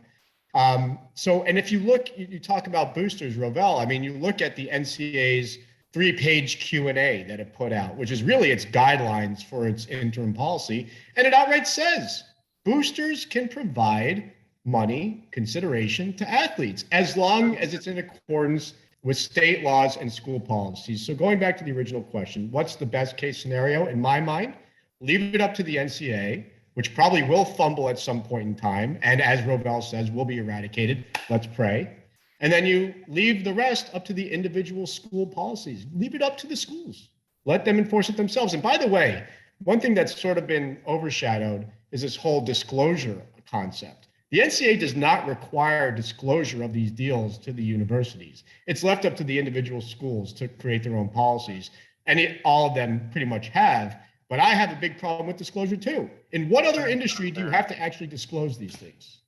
Speaker 5: And if you look, you talk about boosters, Rovell. I mean, you look at the NCAA's 3-page Q&A that it put out, which is really its guidelines for its interim policy. And it outright says boosters can provide money consideration to athletes as long as it's in accordance with state laws and school policies. So going back to the original question, what's the best case scenario? In my mind, leave it up to the NCAA, which probably will fumble at some point in time. And as Rovell says, will be eradicated. Let's pray. And then you leave the rest up to the individual school policies. Leave it up to the schools. Let them enforce it themselves. And by the way, one thing that's sort of been overshadowed is this whole disclosure concept. The NCAA does not require disclosure of these deals to the universities. It's left up to the individual schools to create their own policies. And all of them pretty much have. But I have a big problem with disclosure too. In what other industry do you have to actually disclose these things?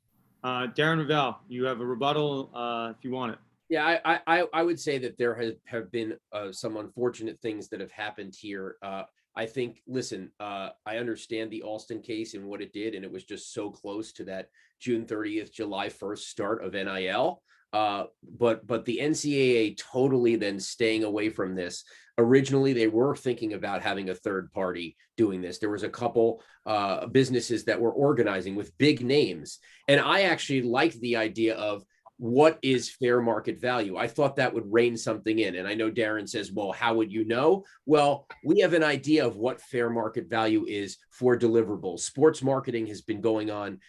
Speaker 1: Darren Rovell, you have a rebuttal if you want it.
Speaker 3: Yeah, I would say that there have been some unfortunate things that have happened here. I think, listen, I understand the Alston case and what it did, and it was just so close to that June 30th, July 1st start of NIL. But the NCAA totally then staying away from this. Originally, they were thinking about having a third party doing this. There was a couple businesses that were organizing with big names. And I actually liked the idea of what is fair market value. I thought that would rein something in. And I know Darren says, well, how would you know? Well, we have an idea of what fair market value is for deliverables. Sports marketing has been going on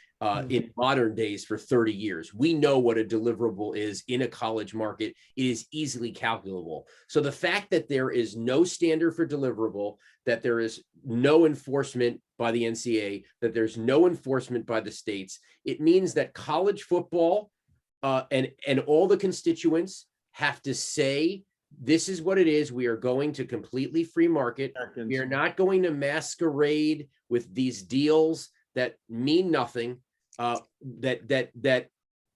Speaker 3: in modern days for 30 years. We know what a deliverable is in a college market. It is easily calculable. So the fact that there is no standard for deliverable, that there is no enforcement by the NCAA, that there's no enforcement by the states, it means that college football and all the constituents have to say, this is what it is. We are going to completely free market. We are not going to masquerade with these deals that mean nothing.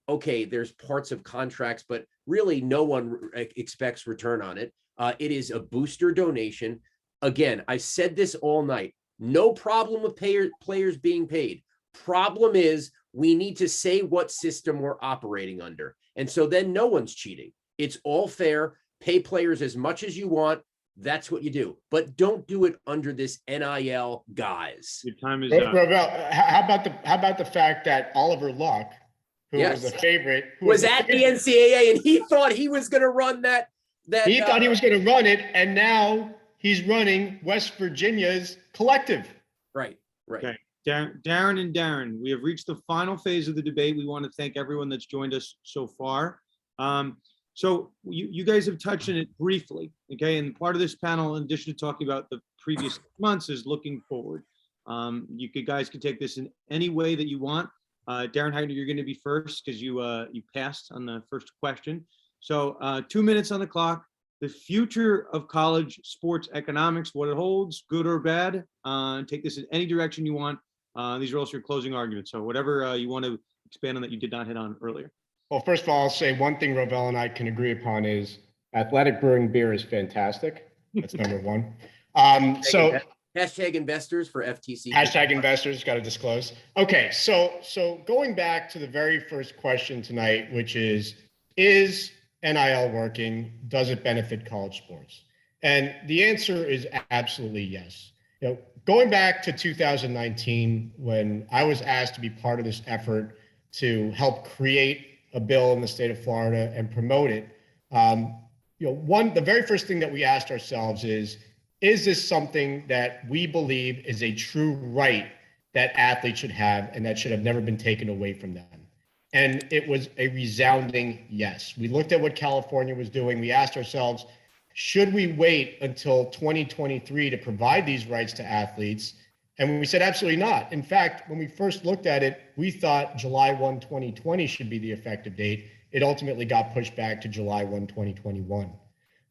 Speaker 3: Okay, there's parts of contracts, but really no one expects return on it. It is a booster donation. Again, I said this all night. No problem with players being paid. Problem is, we need to say what system we're operating under. And so then no one's cheating. It's all fair. Pay players as much as you want. That's what you do. But don't do it under this NIL guise.
Speaker 1: Your time is up.
Speaker 5: Rovell, how about the fact that Oliver Luck, who was a favorite,
Speaker 3: was at the NCAA, and he thought he was going to run that.
Speaker 5: He thought he was going to run it, and now he's running West Virginia's collective.
Speaker 3: Right.
Speaker 1: Okay. Darren and Darren, we have reached the final phase of the debate. We want to thank everyone that's joined us so far. So you guys have touched on it briefly, okay? And part of this panel, in addition to talking about the previous months, is looking forward. You guys can take this in any way that you want. Darren Heitner, you're going to be first because you passed on the first question. So 2 minutes on the clock. The future of college sports economics, what it holds, good or bad. Take this in any direction you want. These are also your closing arguments. So whatever you want to expand on that you did not hit on earlier.
Speaker 5: Well, first of all, I'll say one thing Rovell and I can agree upon is Athletic Brewing beer is fantastic. That's number one. So
Speaker 3: hashtag investors for FTC.
Speaker 5: Hashtag investors, got to disclose. Okay, so going back to the very first question tonight, which is NIL working? Does it benefit college sports? And the answer is absolutely yes. Going back to 2019, when I was asked to be part of this effort to help create a bill in the state of Florida and promote it, the very first thing that we asked ourselves is this something that we believe is a true right that athletes should have and that should have never been taken away from them? And it was a resounding yes. We looked at what California was doing. We asked ourselves, should we wait until 2023 to provide these rights to athletes? And we said, absolutely not. In fact, when we first looked at it, we thought July 1, 2020 should be the effective date. It ultimately got pushed back to July 1, 2021.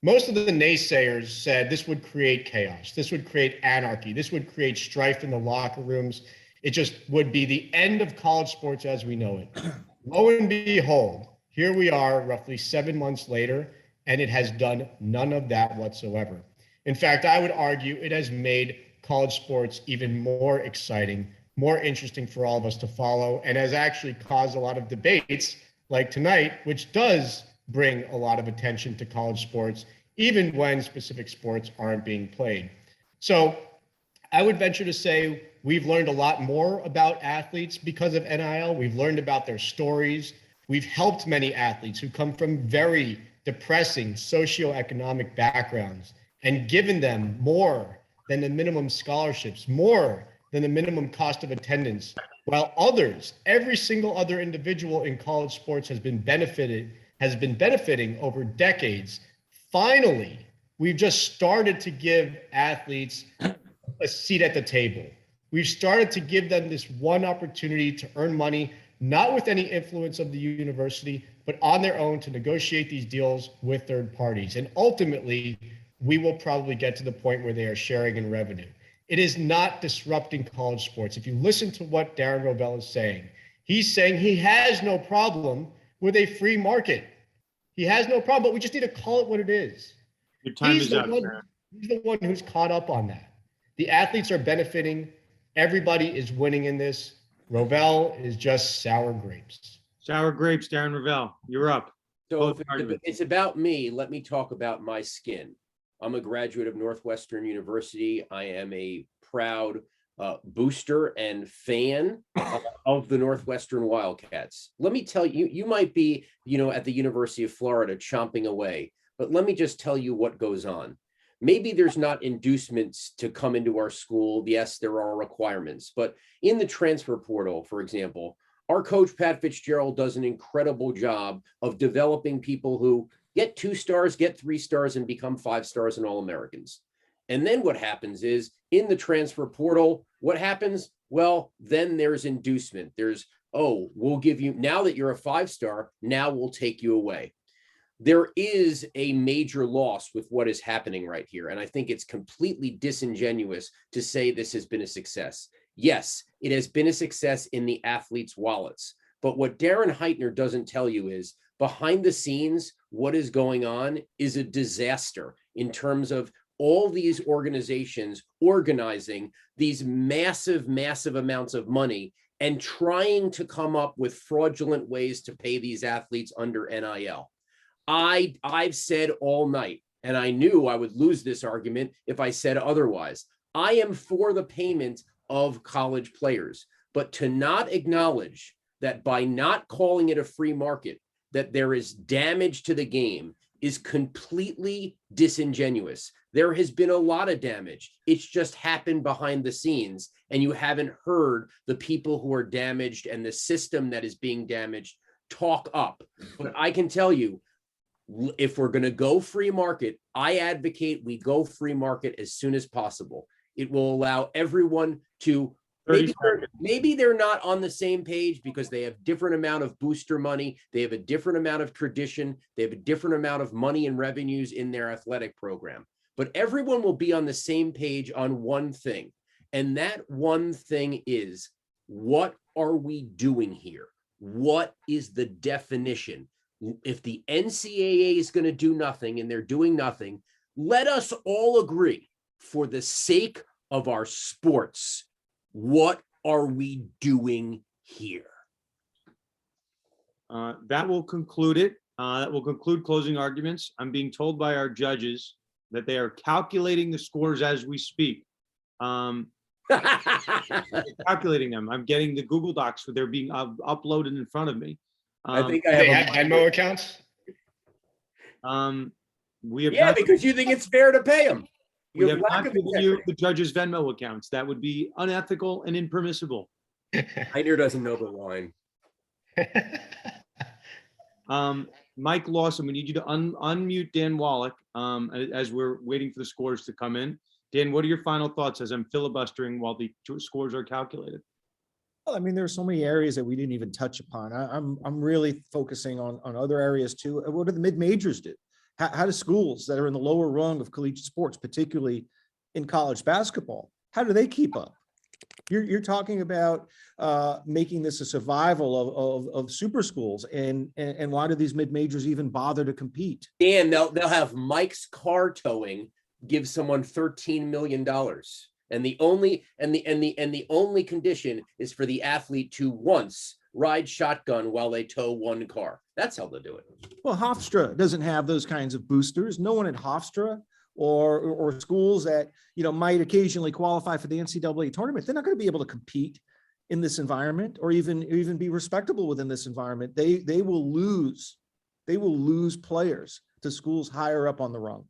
Speaker 5: Most of the naysayers said this would create chaos. This would create anarchy. This would create strife in the locker rooms. It just would be the end of college sports as we know it. Lo and behold, here we are roughly 7 months later, and it has done none of that whatsoever. In fact, I would argue it has made college sports even more exciting, more interesting for all of us to follow, and has actually caused a lot of debates like tonight, which does bring a lot of attention to college sports, even when specific sports aren't being played. So I would venture to say we've learned a lot more about athletes because of NIL. We've learned about their stories. We've helped many athletes who come from very depressing socioeconomic backgrounds and given them more than the minimum scholarships, more than the minimum cost of attendance, while others, every single other individual in college sports has been benefiting over decades. Finally, we've just started to give athletes a seat at the table. We've started to give them this one opportunity to earn money, not with any influence of the university, but on their own to negotiate these deals with third parties. And ultimately, we will probably get to the point where they are sharing in revenue. It is not disrupting college sports. If you listen to what Darren Rovell is saying, he's saying he has no problem with a free market. He has no problem, but we just need to call it what it is.
Speaker 1: Your time
Speaker 5: He's
Speaker 1: is
Speaker 5: the
Speaker 1: up,
Speaker 5: one,
Speaker 1: Darren.
Speaker 5: he's the one who's caught up on that. The athletes are benefiting. Everybody is winning in this. Rovell is just sour grapes.
Speaker 1: Sour grapes, Darren Rovell. You're up.
Speaker 3: So
Speaker 1: Both
Speaker 3: if
Speaker 1: arguments.
Speaker 3: it's about me, let me talk about my skin. I'm a graduate of Northwestern University. I am a proud booster and fan of the Northwestern Wildcats. Let me tell you, you might be, at the University of Florida chomping away, but let me just tell you what goes on. Maybe there's not inducements to come into our school. Yes, there are requirements, but in the transfer portal, for example, our coach, Pat Fitzgerald, does an incredible job of developing people who get 2 stars, get 3 stars, and become 5 stars and All-Americans. And then what happens is in the transfer portal, what happens? Well, then there's inducement. There's, oh, we'll give you, now that you're a 5-star, now we'll take you away. There is a major loss with what is happening right here. And I think it's completely disingenuous to say this has been a success. Yes, it has been a success in the athletes' wallets. But what Darren Heitner doesn't tell you is behind the scenes, what is going on is a disaster in terms of all these organizations organizing these massive, massive amounts of money and trying to come up with fraudulent ways to pay these athletes under NIL. I've said all night, and I knew I would lose this argument if I said otherwise. I am for the payment of college players, but to not acknowledge that by not calling it a free market, that there is damage to the game is completely disingenuous. There has been a lot of damage. It's just happened behind the scenes, and you haven't heard the people who are damaged and the system that is being damaged talk up. But I can tell you, if we're going to go free market, I advocate we go free market as soon as possible. It will allow everyone to, maybe they're not on the same page because they have different amount of booster money. They have a different amount of tradition. They have a different amount of money and revenues in their athletic program. But everyone will be on the same page on one thing. And that one thing is, what are we doing here? What is the definition? If the NCAA is going to do nothing and they're doing nothing, let us all agree, for the sake of our sports, what are we doing here?
Speaker 1: That will conclude it. That will conclude closing arguments. I'm being told by our judges that they are calculating the scores as we speak. Calculating them. I'm getting the Google Docs where they're being uploaded in front of me.
Speaker 3: I think I
Speaker 5: They
Speaker 3: have
Speaker 5: have Venmo accounts?
Speaker 1: We have
Speaker 3: yeah,
Speaker 1: not,
Speaker 3: because you think it's fair to pay them.
Speaker 1: we have not given you the judges' Venmo accounts. That would be unethical and impermissible.
Speaker 3: Heitner doesn't know the line.
Speaker 1: Mike Lawson, we need you to unmute Dan Wallach as we're waiting for the scores to come in. Dan, what are your final thoughts as I'm filibustering while the scores are calculated?
Speaker 4: Well, I mean, there's so many areas that we didn't even touch upon. I'm really focusing on other areas too. What do the mid-majors do? How do schools that are in the lower rung of collegiate sports, particularly in college basketball, how do they keep up? You're talking about making this a survival of super schools, and why do these mid-majors even bother to compete?
Speaker 3: And they'll have Mike's car towing give someone $13 million. And the only condition is for the athlete to once ride shotgun while they tow one car. That's how they'll do it.
Speaker 4: Well, Hofstra doesn't have those kinds of boosters. No one at Hofstra or schools that, might occasionally qualify for the NCAA tournament, they're not going to be able to compete in this environment or even be respectable within this environment. They will lose players to schools higher up on the rung.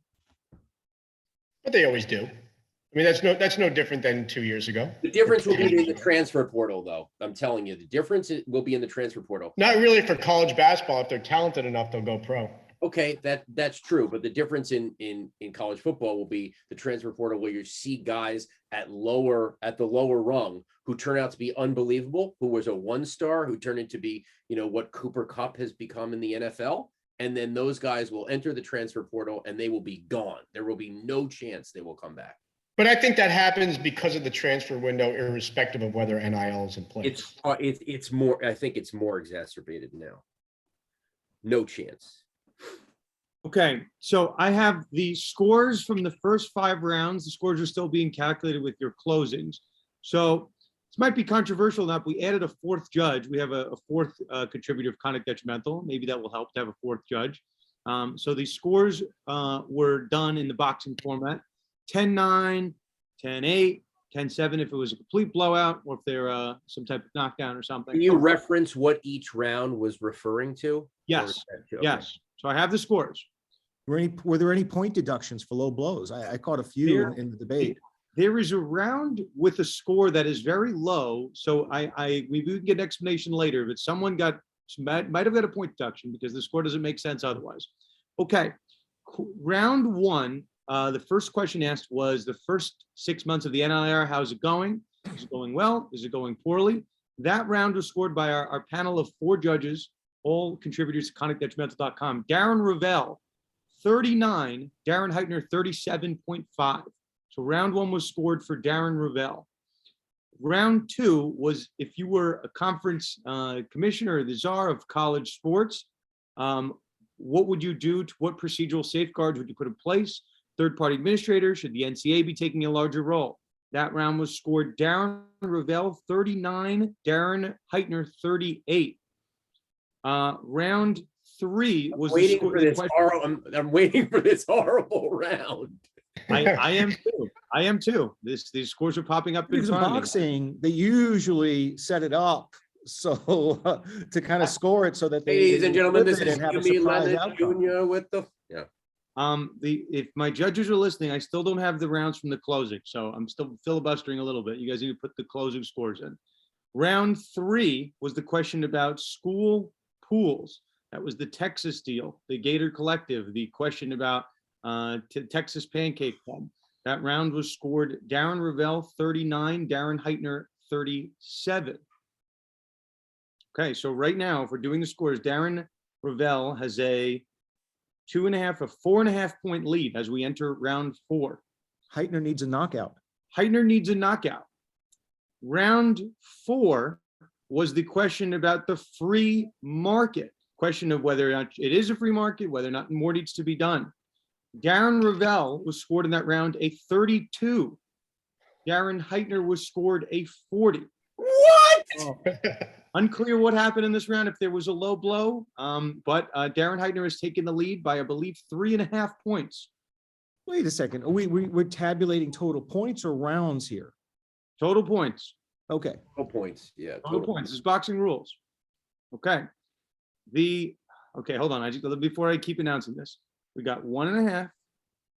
Speaker 5: But they always do. I mean, that's no different than 2 years ago.
Speaker 3: The difference will be in the transfer portal, though. I'm telling you, the difference will be in the transfer portal.
Speaker 5: Not really for college basketball. If they're talented enough, they'll go pro.
Speaker 3: Okay, that's true. But the difference in college football will be the transfer portal, where you see guys at the lower rung who turn out to be unbelievable, who was a 1-star, who turned into be, what Cooper Kupp has become in the NFL. And then those guys will enter the transfer portal and they will be gone. There will be no chance they will come back.
Speaker 5: But I think that happens because of the transfer window, irrespective of whether NIL is in place.
Speaker 3: It's more. I think it's more exacerbated now. No chance.
Speaker 1: Okay, so I have the scores from the first 5 rounds. The scores are still being calculated with your closings. So this might be controversial enough. We added a 4th judge. We have a 4th contributor of conduct detrimental. Maybe that will help to have a 4th judge. So the scores were done in the boxing format. 10-9, 10-8, 10-7 if it was a complete blowout, or if they're some type of knockdown or something.
Speaker 3: Can you reference what each round was referring to?
Speaker 1: Yes.
Speaker 3: Okay.
Speaker 1: Yes. So I have the scores.
Speaker 4: Were there any point deductions for low blows? I caught a few in the debate.
Speaker 1: There is a round with a score that is very low. So we can get an explanation later, but someone might have got a point deduction because the score doesn't make sense otherwise. Okay. Round 1. The first question asked was the first 6 months of the NIL, how's it going? Is it going well? Is it going poorly? That round was scored by our panel of 4 judges, all contributors to conductdetrimental.com. Darren Rovell, 39, Darren Heitner, 37.5. So round 1 was scored for Darren Rovell. Round 2 was if you were a conference commissioner, the czar of college sports, what would you do? What procedural safeguards would you put in place? Third-party administrator, should the NCAA be taking a larger role? That round was scored Darren Rovell, 39, Darren Heitner, 38. Round 3 was
Speaker 3: waiting for this. I'm waiting for this horrible round.
Speaker 1: I am too. These scores are popping up
Speaker 4: Because in boxing, they usually set it up so to kind of score it so that they,
Speaker 3: ladies and gentlemen, this is
Speaker 4: have a
Speaker 3: Jimmy
Speaker 4: surprise
Speaker 3: Lennon
Speaker 4: outcome.
Speaker 3: Jr. with the
Speaker 1: if my judges are listening, I still don't have the rounds from the closing, so I'm still filibustering a little bit. You guys need to put the closing scores in. Round 3 was the question about school pools. That was the Texas deal, the Gator Collective, the question about Texas Pancake Club. That round was scored Darren Rovell, 39, Darren Heitner, 37. Okay, so right now, if we're doing the scores, Darren Rovell has a 4.5 point lead as we enter round 4.
Speaker 4: Heitner needs a knockout.
Speaker 1: Heitner needs a knockout. Round 4 was the question about the free market, question of whether or not it is a free market, whether or not more needs to be done. Darren Rovell was scored in that round a 32. Darren Heitner was scored a 40.
Speaker 3: what?
Speaker 1: Unclear what happened in this round, if there was a low blow, but Darren Heitner has taken the lead by, I believe, 3.5 points.
Speaker 4: Wait a second. We're tabulating total points or rounds here?
Speaker 1: Total points.
Speaker 4: Okay.
Speaker 3: Total points. Yeah.
Speaker 1: Total points. It's boxing rules. Okay. Okay, hold on. Before I keep announcing this, we got 1.5.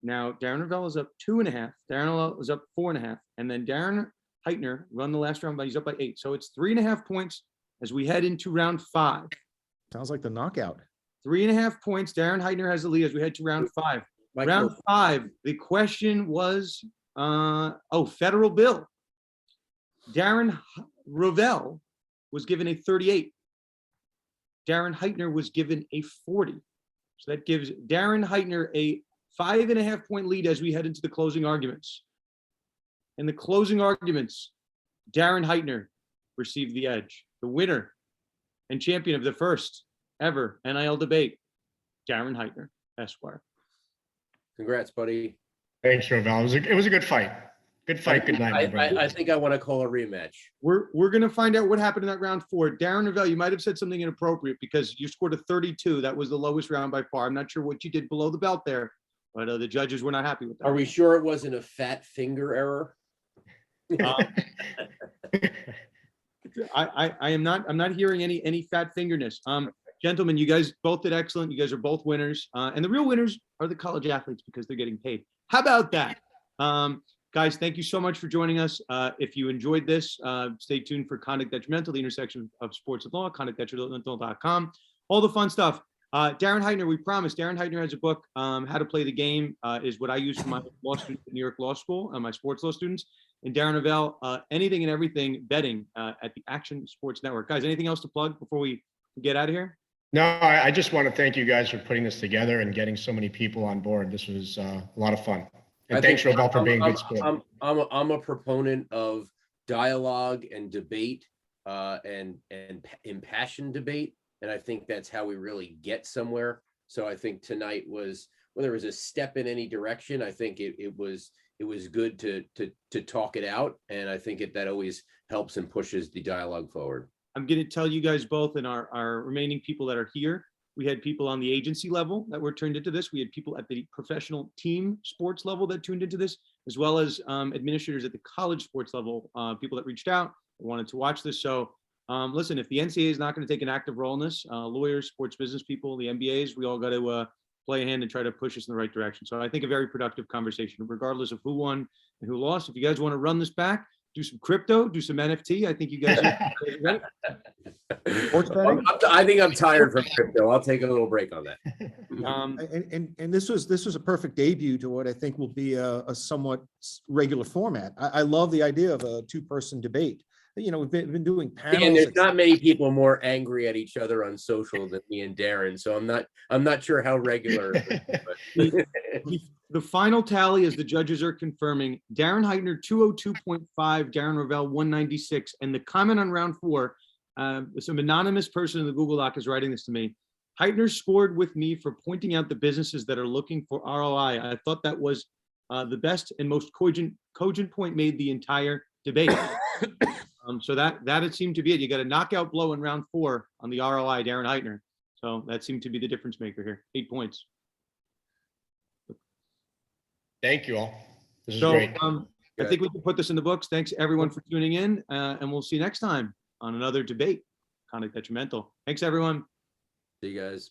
Speaker 1: Now Darren Rovell is up 2.5. Darren Rovell is up 4.5, and then Darren Heitner run the last round, but he's up by 8. So it's 3.5 points as we head into round 5.
Speaker 4: Sounds like the knockout.
Speaker 1: 3.5 points. Darren Heitner has the lead as we head to round 5.
Speaker 3: Mike,
Speaker 1: Round 5, the question was, federal bill. Rovell was given a 38. Darren Heitner was given a 40. So that gives Darren Heitner a 5.5 point lead as we head into the closing arguments. In the closing arguments, Darren Heitner received the edge. The winner and champion of the first ever NIL debate, Darren Heitner, Esquire.
Speaker 3: congrats, buddy.
Speaker 5: Thanks, Rovell. It was a good fight. Good fight. Good night, my brother.
Speaker 3: I think I want to call a rematch.
Speaker 1: We're gonna find out what happened in that round 4. Darren Rovell, you might have said something inappropriate because you scored a 32. That was the lowest round by far. I'm not sure what you did below the belt there, but the judges were not happy with that.
Speaker 3: Are we sure it wasn't a fat finger error?
Speaker 1: I'm not hearing any fat fingerness. Gentlemen, you guys both did excellent. You guys are both winners. And the real winners are the college athletes because they're getting paid. How about that? Guys, thank you so much for joining us. If you enjoyed this, stay tuned for Conduct Detrimental, the intersection of sports and law, conductdetrimental.com, all the fun stuff. Darren Heitner, we promised. Darren Heitner has a book, How to Play the Game, is what I use for my law students at New York Law School and my sports law students. And Darren Rovell, anything and everything betting at the Action Sports Network. Guys, anything else to plug before we get out of here?
Speaker 5: No, I just want to thank you guys for putting this together and getting so many people on board. This was a lot of fun. And thanks, Rovell, for being a good sport.
Speaker 3: I'm a proponent of dialogue and debate and impassioned debate. And I think that's how we really get somewhere. So I think tonight was, whether it was a step in any direction, I think it was good to talk it out. And I think that always helps and pushes the dialogue forward.
Speaker 1: I'm going to tell you guys both and our remaining people that are here. We had people on the agency level that were turned into this. We had people at the professional team sports level that tuned into this, as well as administrators at the college sports level, people that reached out, wanted to watch this. So listen, if the NCAA is not going to take an active role in this, lawyers, sports business people, the MBAs, we all got to play a hand and try to push us in the right direction. So I think a very productive conversation, regardless of who won and who lost. If you guys want to run this back, do some crypto, do some NFT. I think you guys are ready.
Speaker 3: I think I'm tired from crypto. I'll take a little break on that.
Speaker 4: And this was a perfect debut to what I think will be a somewhat regular format. I love the idea of a 2-person debate. You know, we've been doing panels.
Speaker 3: And there's not many people more angry at each other on social than me and Darren. So I'm not sure how regular.
Speaker 1: The final tally, as the judges are confirming, Darren Heitner 202.5, Darren Rovell 196, and the comment on round 4. Some anonymous person in the Google Doc is writing this to me. Heitner scored with me for pointing out the businesses that are looking for ROI. I thought that was the best and most cogent point made the entire debate. So that it seemed to be it. You got a knockout blow in round 4 on the ROI, Darren Heitner. So that seemed to be the difference maker here. 8 points.
Speaker 5: Thank you all. This is
Speaker 1: So
Speaker 5: great.
Speaker 1: I think we can put this in the books. Thanks everyone for tuning in, and we'll see you next time on another debate, Conduct Detrimental. Thanks everyone.
Speaker 3: See you guys.